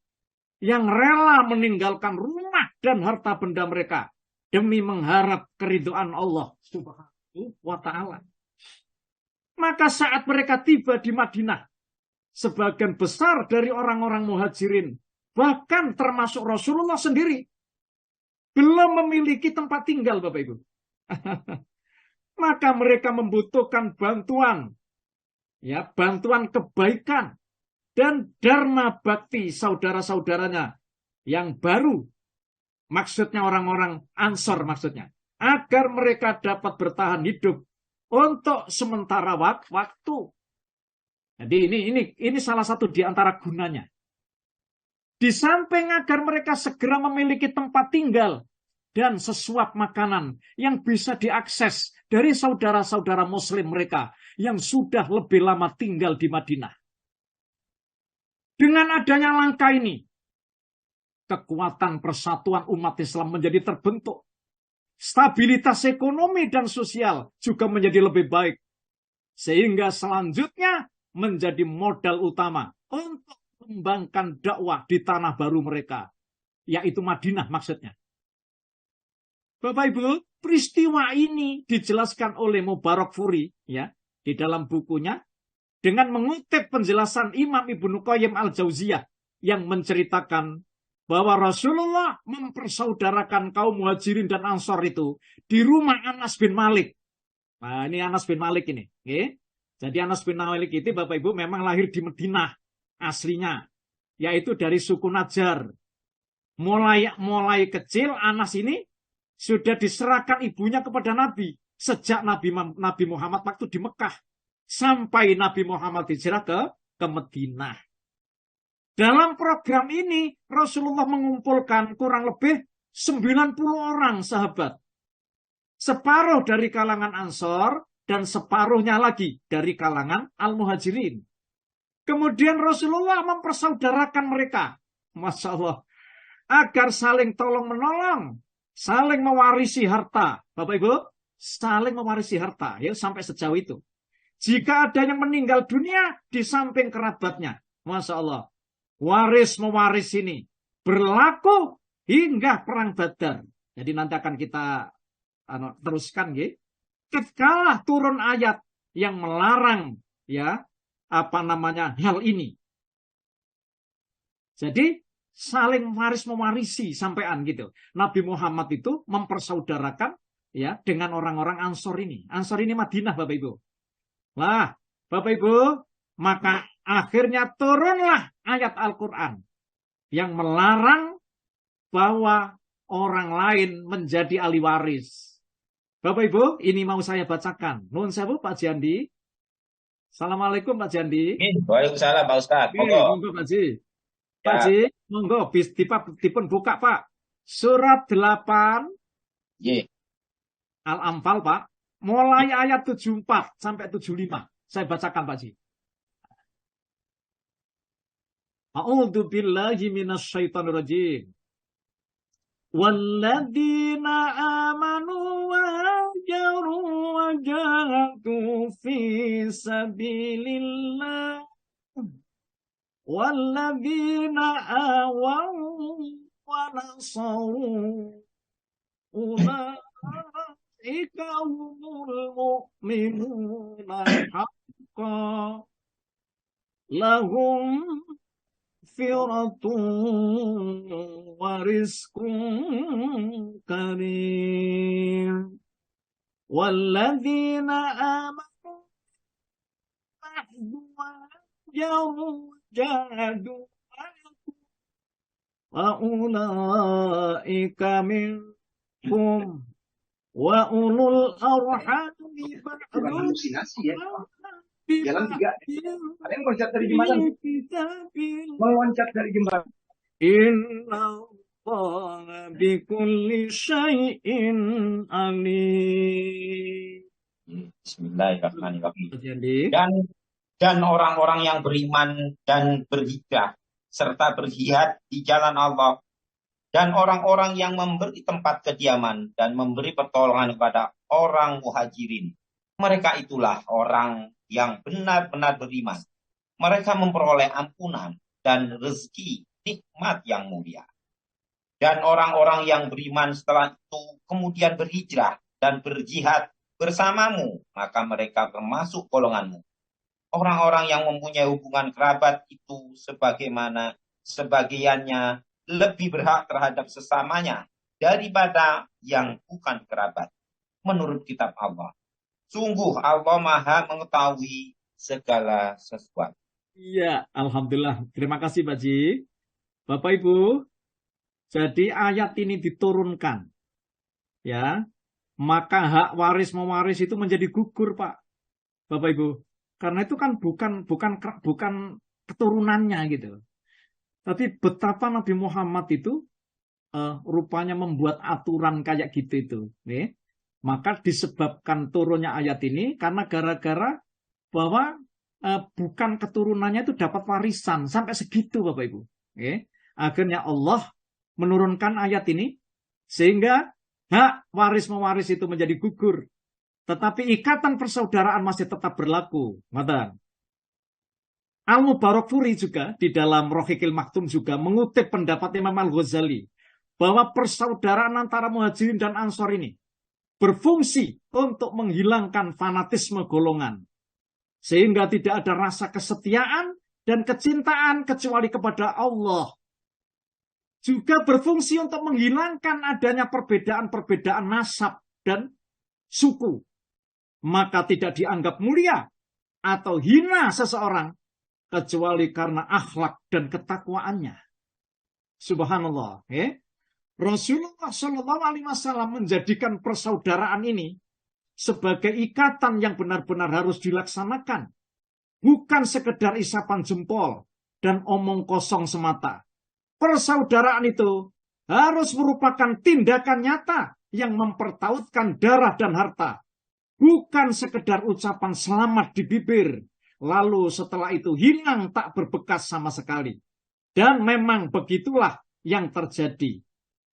yang rela meninggalkan rumah dan harta benda mereka demi mengharap keridhaan Allah Subhanahu wa taala. Maka saat mereka tiba di Madinah, sebagian besar dari orang-orang Muhajirin, bahkan termasuk Rasulullah sendiri, belum memiliki tempat tinggal, Bapak Ibu. Maka mereka membutuhkan bantuan, ya, bantuan kebaikan dan dharma bakti saudara-saudaranya yang baru, maksudnya orang-orang Ansor maksudnya, agar mereka dapat bertahan hidup untuk sementara waktu. Jadi ini salah satu di antara gunanya. Di samping agar mereka segera memiliki tempat tinggal dan sesuap makanan yang bisa diakses dari saudara-saudara Muslim mereka yang sudah lebih lama tinggal di Madinah. Dengan adanya langkah ini, kekuatan persatuan umat Islam menjadi terbentuk. Stabilitas ekonomi dan sosial juga menjadi lebih baik. Sehingga selanjutnya menjadi modal utama untuk mengembangkan dakwah di tanah baru mereka, yaitu Madinah maksudnya. Bapak Ibu, peristiwa ini dijelaskan oleh Mubarak Furi ya di dalam bukunya dengan mengutip penjelasan Imam Ibnu Qayyim al-Jauziyah yang menceritakan bahwa Rasulullah mempersaudarakan kaum Muhajirin dan Ansor itu di rumah Anas bin Malik. Nah, ini Anas bin Malik ini. Okay? Jadi Anas bin Malik itu Bapak Ibu memang lahir di Madinah aslinya, yaitu dari suku Najjar. Mulai kecil Anas ini sudah diserahkan ibunya kepada Nabi sejak Nabi Muhammad waktu di Mekah sampai Nabi Muhammad hijrah ke Madinah. Dalam program ini Rasulullah mengumpulkan kurang lebih 90 orang sahabat. Separuh dari kalangan Ansor dan separuhnya lagi dari kalangan Al-Muhajirin. Kemudian Rasulullah mempersaudarakan mereka, Masya Allah, agar saling tolong-menolong, saling mewarisi harta. Bapak Ibu, saling mewarisi harta ya sampai sejauh itu. Jika ada yang meninggal dunia di samping kerabatnya, Masya Allah, waris mewaris ini berlaku hingga perang Badar. Jadi nanti akan kita teruskan, ya. Ketika turun ayat yang melarang ya hal ini. Jadi saling mewarisi sampean gitu. Nabi Muhammad itu mempersaudarakan ya dengan orang-orang Ansor ini. Ansor ini Madinah, Bapak Ibu. Lah, Bapak Ibu, maka akhirnya turunlah ayat Al-Quran yang melarang bahwa orang lain menjadi ahli waris. Bapak Ibu, ini mau saya bacakan. Nuhun sewu Pak Jandi. Assalamualaikum Pak Jandi. Waalaikumsalam Pak Ustadz. Monggo Pak Ji. Pak Ji, monggo dipun buka Pak. Surat 8 Al-Anfal Pak. Mulai ayat 74 sampai 75. Saya bacakan Pak Ji. A'udzu billahi minasyaitonir rajim. Walladzina amanu wa hajaru wa jahadu fi sabilillah. Walladzina awaw wa nasaru ulaika humul mu'minuna haqqan lahum firatun wa rizqun karim. Walladzina amanu jahadu wa ulaika minkum wa ulul arhami ba'dhum Jalan 3. Ada yang loncat dari jembatan. Meloncat dari jembatan. Inna Allah bikulli syai'in alim. Bismillahirrahmanirrahim. Jadi, Dan orang-orang yang beriman dan berhijrah serta berjihad di jalan Allah, dan orang-orang yang memberi tempat kediaman dan memberi pertolongan kepada orang muhajirin, mereka itulah orang yang benar-benar beriman. Mereka memperoleh ampunan dan rezeki nikmat yang mulia. Dan orang-orang yang beriman setelah itu kemudian berhijrah dan berjihad bersamamu, maka mereka termasuk golonganmu. Orang-orang yang mempunyai hubungan kerabat itu sebagaimana sebagiannya lebih berhak terhadap sesamanya daripada yang bukan kerabat. Menurut kitab Allah. Sungguh Allah Maha mengetahui segala sesuatu. iya, Alhamdulillah. Terima kasih Pak Ji. Bapak Ibu, jadi ayat ini diturunkan. Ya, maka hak waris mewaris itu menjadi gugur, Pak. Bapak Ibu. Karena itu kan bukan keturunannya gitu. Tapi betapa Nabi Muhammad itu rupanya membuat aturan kayak gitu itu. Nih. Maka disebabkan turunnya ayat ini karena gara-gara bahwa bukan keturunannya itu dapat warisan sampai segitu Bapak Ibu. Akhirnya Allah menurunkan ayat ini sehingga hak waris mewaris itu menjadi gugur. Tetapi ikatan persaudaraan masih tetap berlaku. Matan. Al-Mubarakfuri juga di dalam Rohiqil Maktum juga mengutip pendapat Imam Al-Ghazali bahwa persaudaraan antara Muhajirin dan Ansor ini berfungsi untuk menghilangkan fanatisme golongan. Sehingga tidak ada rasa kesetiaan dan kecintaan kecuali kepada Allah. Juga berfungsi untuk menghilangkan adanya perbedaan-perbedaan nasab dan suku. Maka tidak dianggap mulia atau hina seseorang kecuali karena akhlak dan ketakwaannya. Subhanallah. Rasulullah Shallallahu Alaihi Wasallam menjadikan persaudaraan ini sebagai ikatan yang benar-benar harus dilaksanakan. Bukan sekedar isapan jempol dan omong kosong semata. Persaudaraan itu harus merupakan tindakan nyata yang mempertautkan darah dan harta. Bukan sekedar ucapan selamat di bibir, lalu setelah itu hilang tak berbekas sama sekali. Dan memang begitulah yang terjadi.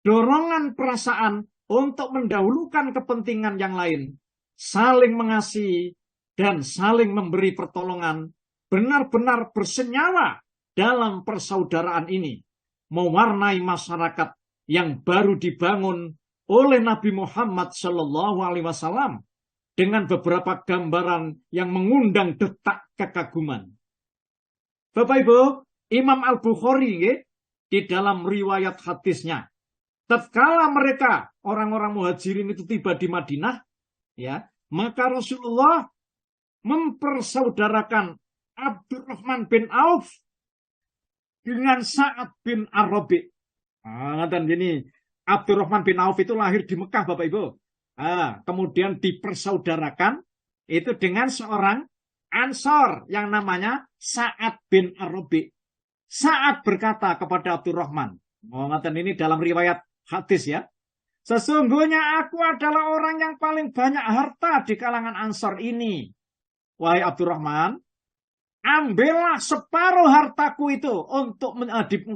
Dorongan perasaan untuk mendahulukan kepentingan yang lain, saling mengasihi, dan saling memberi pertolongan, benar-benar bersenyawa dalam persaudaraan ini, mewarnai masyarakat yang baru dibangun oleh Nabi Muhammad SAW, dengan beberapa gambaran yang mengundang detak kekaguman. Bapak Ibu, Imam Al-Bukhari di dalam riwayat hadisnya, tatkala mereka orang-orang muhajirin itu tiba di Madinah, ya, maka Rasulullah mempersaudarakan Abdurrahman bin Auf dengan Sa'ad bin Ar-Rabi'. Dan ini Abdurrahman bin Auf itu lahir di Mekah, Bapak Ibu. Kemudian dipersaudarakan itu dengan seorang Ansor yang namanya Sa'ad bin Ar-Rabi'. Sa'ad berkata kepada Abdurrahman, ini dalam riwayat hadis ya, sesungguhnya aku adalah orang yang paling banyak harta di kalangan Ansor ini. wahai Abdurrahman, ambillah separuh hartaku itu untuk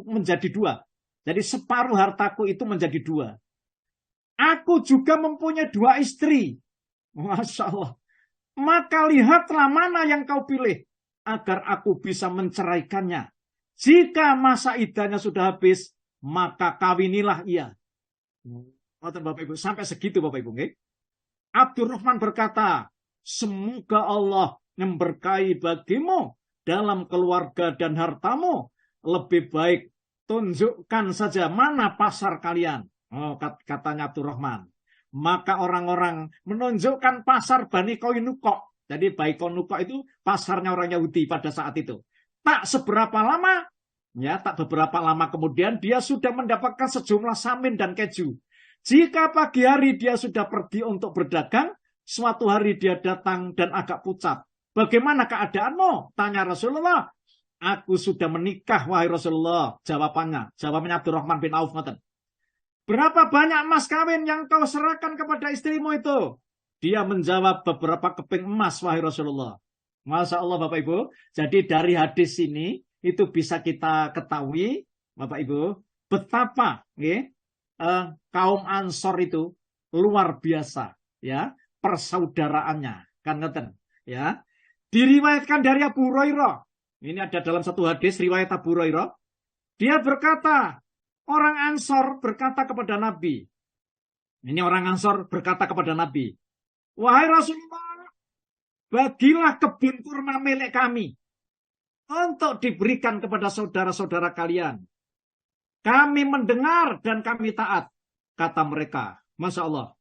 menjadi dua. Jadi separuh hartaku itu menjadi dua. Aku juga mempunyai dua istri. Masya Allah. Maka lihatlah mana yang kau pilih agar aku bisa menceraikannya. Jika masa iddahnya sudah habis, maka kawinilah ia. Bapak Ibu, sampai segitu Bapak Ibu. Abdurrahman berkata, semoga Allah memberkahi bagimu dalam keluarga dan hartamu. Lebih baik tunjukkan saja mana pasar kalian. Oh, katanya Abdurrahman. Maka orang-orang menunjukkan pasar Bani Koinukok. Jadi Bani Koinukok itu pasarnya orang Yahudi pada saat itu. Tak seberapa lama, ya tak beberapa lama kemudian dia sudah mendapatkan sejumlah samin dan keju. Jika pagi hari dia sudah pergi untuk berdagang, suatu hari dia datang dan agak pucat. Bagaimana keadaanmu? Tanya Rasulullah. Aku sudah menikah, wahai Rasulullah. Jawabannya Abdurrahman bin Auf. Berapa banyak emas kawin yang kau serahkan kepada istrimu itu? Dia menjawab beberapa keping emas, wahai Rasulullah. Masya Allah Bapak Ibu. Jadi dari hadis ini, itu bisa kita ketahui, Bapak Ibu, betapa kaum Ansor itu luar biasa, ya persaudaraannya. Kan ngeten, ya. Diriwayatkan dari Abu Hurairah. Ini ada dalam satu hadis riwayat Abu Hurairah. Dia berkata, orang Ansor berkata kepada Nabi. Ini orang Ansor berkata kepada Nabi. Wahai Rasulullah, bagilah kebun kurma milik kami untuk diberikan kepada saudara-saudara kalian. Kami mendengar dan kami taat, kata mereka. Masya Allah.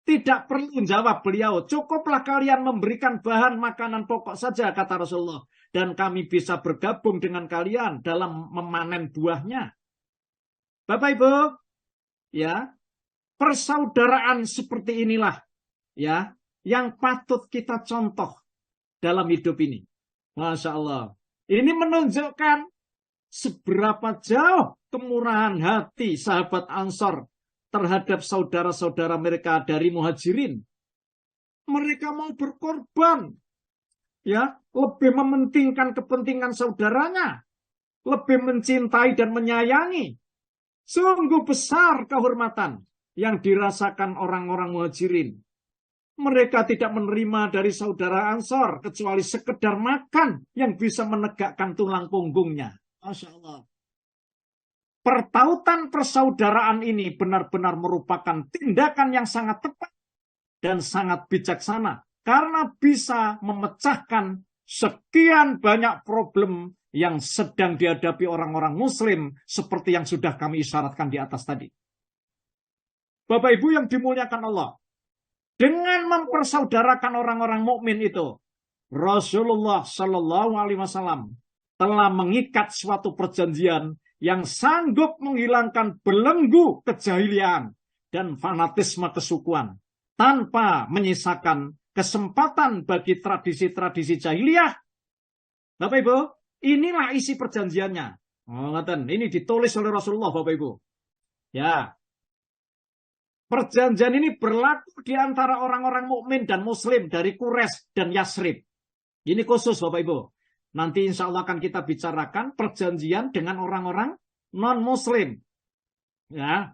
Tidak perlu jawab beliau. Cukuplah kalian memberikan bahan makanan pokok saja, kata Rasulullah. Dan kami bisa bergabung dengan kalian dalam memanen buahnya. Bapak Ibu, ya, persaudaraan seperti inilah, ya, yang patut kita contoh dalam hidup ini. Masya Allah. Ini menunjukkan seberapa jauh kemurahan hati sahabat Ansor terhadap saudara-saudara mereka dari Muhajirin. Mereka mau berkorban, ya, lebih mementingkan kepentingan saudaranya, lebih mencintai dan menyayangi. Sungguh besar kehormatan yang dirasakan orang-orang Muhajirin. Mereka tidak menerima dari saudara Ansor kecuali sekedar makan yang bisa menegakkan tulang punggungnya. Masya Allah. Pertautan persaudaraan ini benar-benar merupakan tindakan yang sangat tepat dan sangat bijaksana karena bisa memecahkan sekian banyak problem yang sedang dihadapi orang-orang Muslim seperti yang sudah kami isyaratkan di atas tadi. Bapak Ibu yang dimuliakan Allah, dengan mempersaudarakan orang-orang mukmin itu, Rasulullah Shallallahu Alaihi Wasallam telah mengikat suatu perjanjian yang sanggup menghilangkan belenggu kejahilian dan fanatisme kesukuan tanpa menyisakan kesempatan bagi tradisi-tradisi jahiliyah. Bapak Ibu, inilah isi perjanjiannya. Ini ditulis oleh Rasulullah, Bapak Ibu. Ya, perjanjian ini berlaku di antara orang-orang mukmin dan Muslim dari Quraisy dan Yasrib. Ini khusus, Bapak Ibu. Nanti insya Allah akan kita bicarakan perjanjian dengan orang-orang non-Muslim. Ya,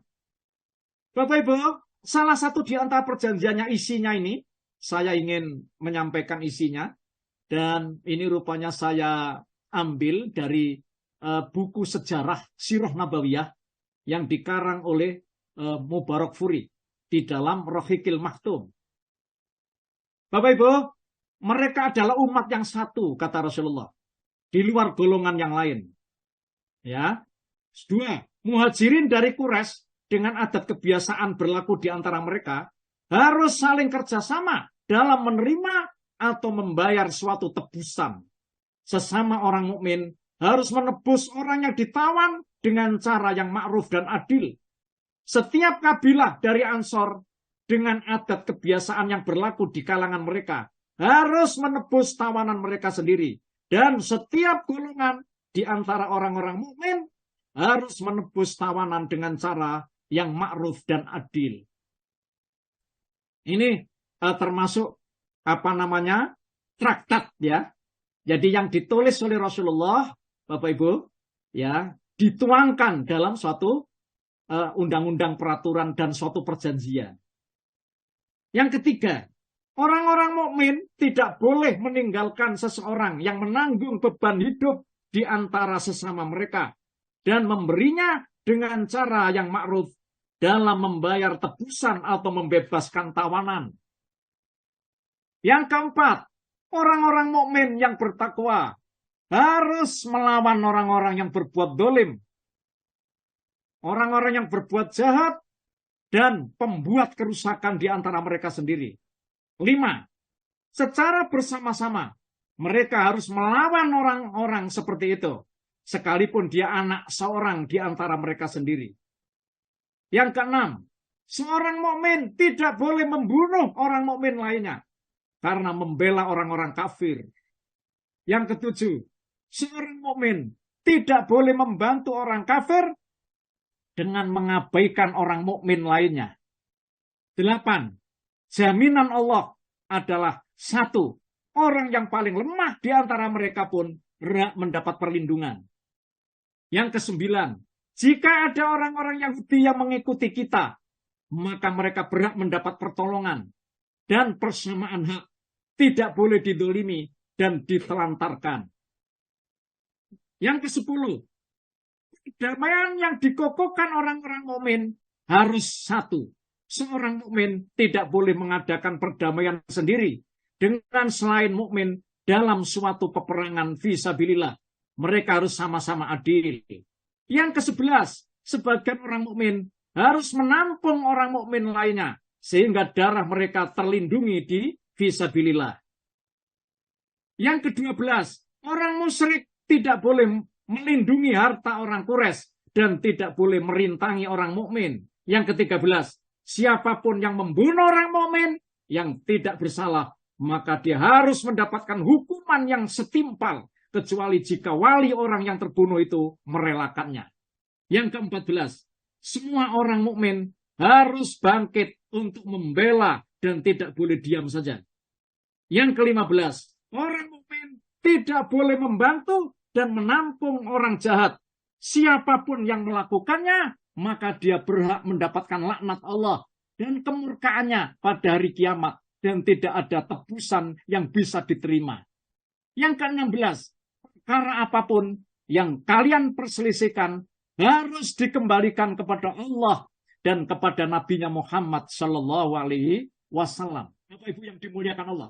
Bapak Ibu, salah satu di antara perjanjiannya isinya ini, saya ingin menyampaikan isinya. Dan ini rupanya saya ambil dari buku sejarah Sirah Nabawiyah yang dikarang oleh Mubarak Furi di dalam Rohiqil Maktum. Bapak Ibu, mereka adalah umat yang satu, kata Rasulullah, di luar golongan yang lain. Ya, dua, Muhajirin dari Quraisy dengan adat kebiasaan berlaku di antara mereka harus saling kerjasama dalam menerima atau membayar suatu tebusan. Sesama orang mukmin harus menebus orang yang ditawan dengan cara yang ma'ruf dan adil. Setiap kabilah dari Ansor dengan adat kebiasaan yang berlaku di kalangan mereka harus menebus tawanan mereka sendiri. Dan setiap golongan di antara orang-orang mukmin harus menebus tawanan dengan cara yang ma'ruf dan adil. Ini termasuk traktat ya. Jadi yang ditulis oleh Rasulullah, Bapak Ibu, ya, dituangkan dalam suatu undang-undang peraturan dan suatu perjanjian. Yang ketiga, orang-orang mukmin tidak boleh meninggalkan seseorang yang menanggung beban hidup di antara sesama mereka dan memberinya dengan cara yang ma'ruf dalam membayar tebusan atau membebaskan tawanan. Yang keempat, orang-orang mukmin yang bertakwa harus melawan orang-orang yang berbuat dolim, orang-orang yang berbuat jahat, dan pembuat kerusakan di antara mereka sendiri. 5. Secara bersama-sama, mereka harus melawan orang-orang seperti itu, sekalipun dia anak seorang di antara mereka sendiri. Yang keenam, seorang mukmin tidak boleh membunuh orang mukmin lainnya karena membela orang-orang kafir. Yang ketujuh, seorang mukmin tidak boleh membantu orang kafir dengan mengabaikan orang mukmin lainnya. 8. Jaminan Allah adalah 1. Orang yang paling lemah di antara mereka pun berhak mendapat perlindungan. Yang ke-9, jika ada orang-orang Yahudi yang mengikuti kita, maka mereka berhak mendapat pertolongan dan persamaan hak, tidak boleh didolimi dan ditelantarkan. Yang ke-10, perdamaian yang dikokohkan orang-orang mukmin harus 1. Seorang mukmin tidak boleh mengadakan perdamaian sendiri dengan selain mukmin dalam suatu peperangan fisabilillah. Mereka harus sama-sama adil. Yang ke-11, sebagian orang mukmin harus menampung orang mukmin lainnya sehingga darah mereka terlindungi di fisabilillah. Yang ke-12, orang musyrik tidak boleh melindungi harta orang Quraisy dan tidak boleh merintangi orang mukmin. Yang ke-13, siapapun yang membunuh orang mukmin yang tidak bersalah, maka dia harus mendapatkan hukuman yang setimpal, kecuali jika wali orang yang terbunuh itu merelakannya. Yang ke-14, semua orang mukmin harus bangkit untuk membela dan tidak boleh diam saja. Yang ke-15, orang mukmin tidak boleh membantu dan menampung orang jahat. Siapapun yang melakukannya, maka dia berhak mendapatkan laknat Allah dan kemurkaannya pada hari kiamat, dan tidak ada tebusan yang bisa diterima. Yang ke-16, perkara apapun yang kalian perselisihkan harus dikembalikan kepada Allah dan kepada Nabi-Nya Muhammad Sallallahu Alaihi Wasallam. Bapak Ibu yang dimuliakan Allah,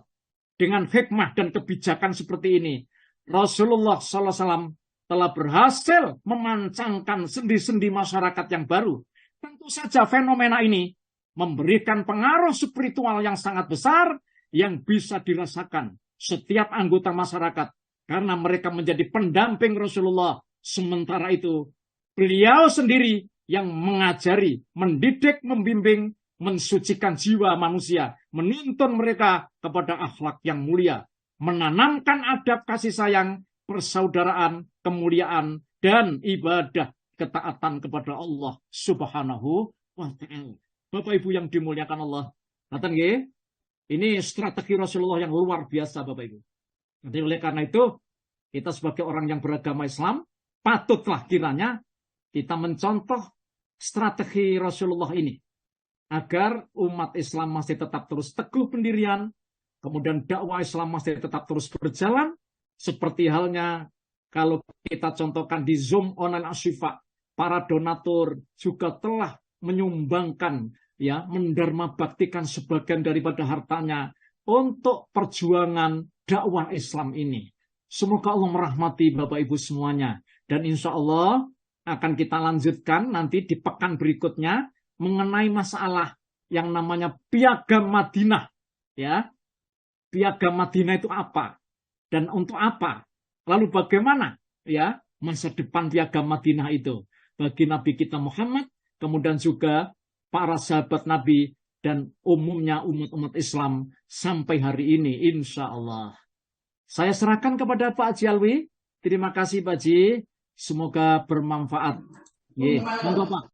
dengan hikmah dan kebijakan seperti ini, Rasulullah Sallallahu Alaihi Wasallam telah berhasil memancangkan sendi-sendi masyarakat yang baru. Tentu saja fenomena ini memberikan pengaruh spiritual yang sangat besar yang bisa dirasakan setiap anggota masyarakat karena mereka menjadi pendamping Rasulullah. Sementara itu, beliau sendiri yang mengajari, mendidik, membimbing, mensucikan jiwa manusia, menuntun mereka kepada akhlak yang mulia, menanamkan adab kasih sayang, persaudaraan, kemuliaan, dan ibadah ketaatan kepada Allah Subhanahu wa Ta'ala. Bapak Ibu yang dimuliakan Allah, ini strategi Rasulullah yang luar biasa, Bapak Ibu. Jadi oleh karena itu, kita sebagai orang yang beragama Islam, patutlah kiranya kita mencontoh strategi Rasulullah ini, agar umat Islam masih tetap terus teguh pendirian, kemudian dakwah Islam masih tetap terus berjalan, seperti halnya kalau kita contohkan di Zoom online Asyifa, para donatur juga telah menyumbangkan, ya, mendarma baktikan sebagian daripada hartanya untuk perjuangan dakwah Islam ini. Semoga Allah merahmati Bapak Ibu semuanya, dan insya Allah akan kita lanjutkan nanti di pekan berikutnya mengenai masalah yang namanya Piagam Madinah, ya. Piagam Madinah itu apa dan untuk apa? Lalu bagaimana, ya, masa depan Piagam Madinah itu bagi Nabi kita Muhammad, kemudian juga para sahabat Nabi dan umumnya umat-umat Islam sampai hari ini, insya Allah. Saya serahkan kepada Pak Haji Alwi. Terima kasih Pak Haji. Semoga bermanfaat. Monggo Pak.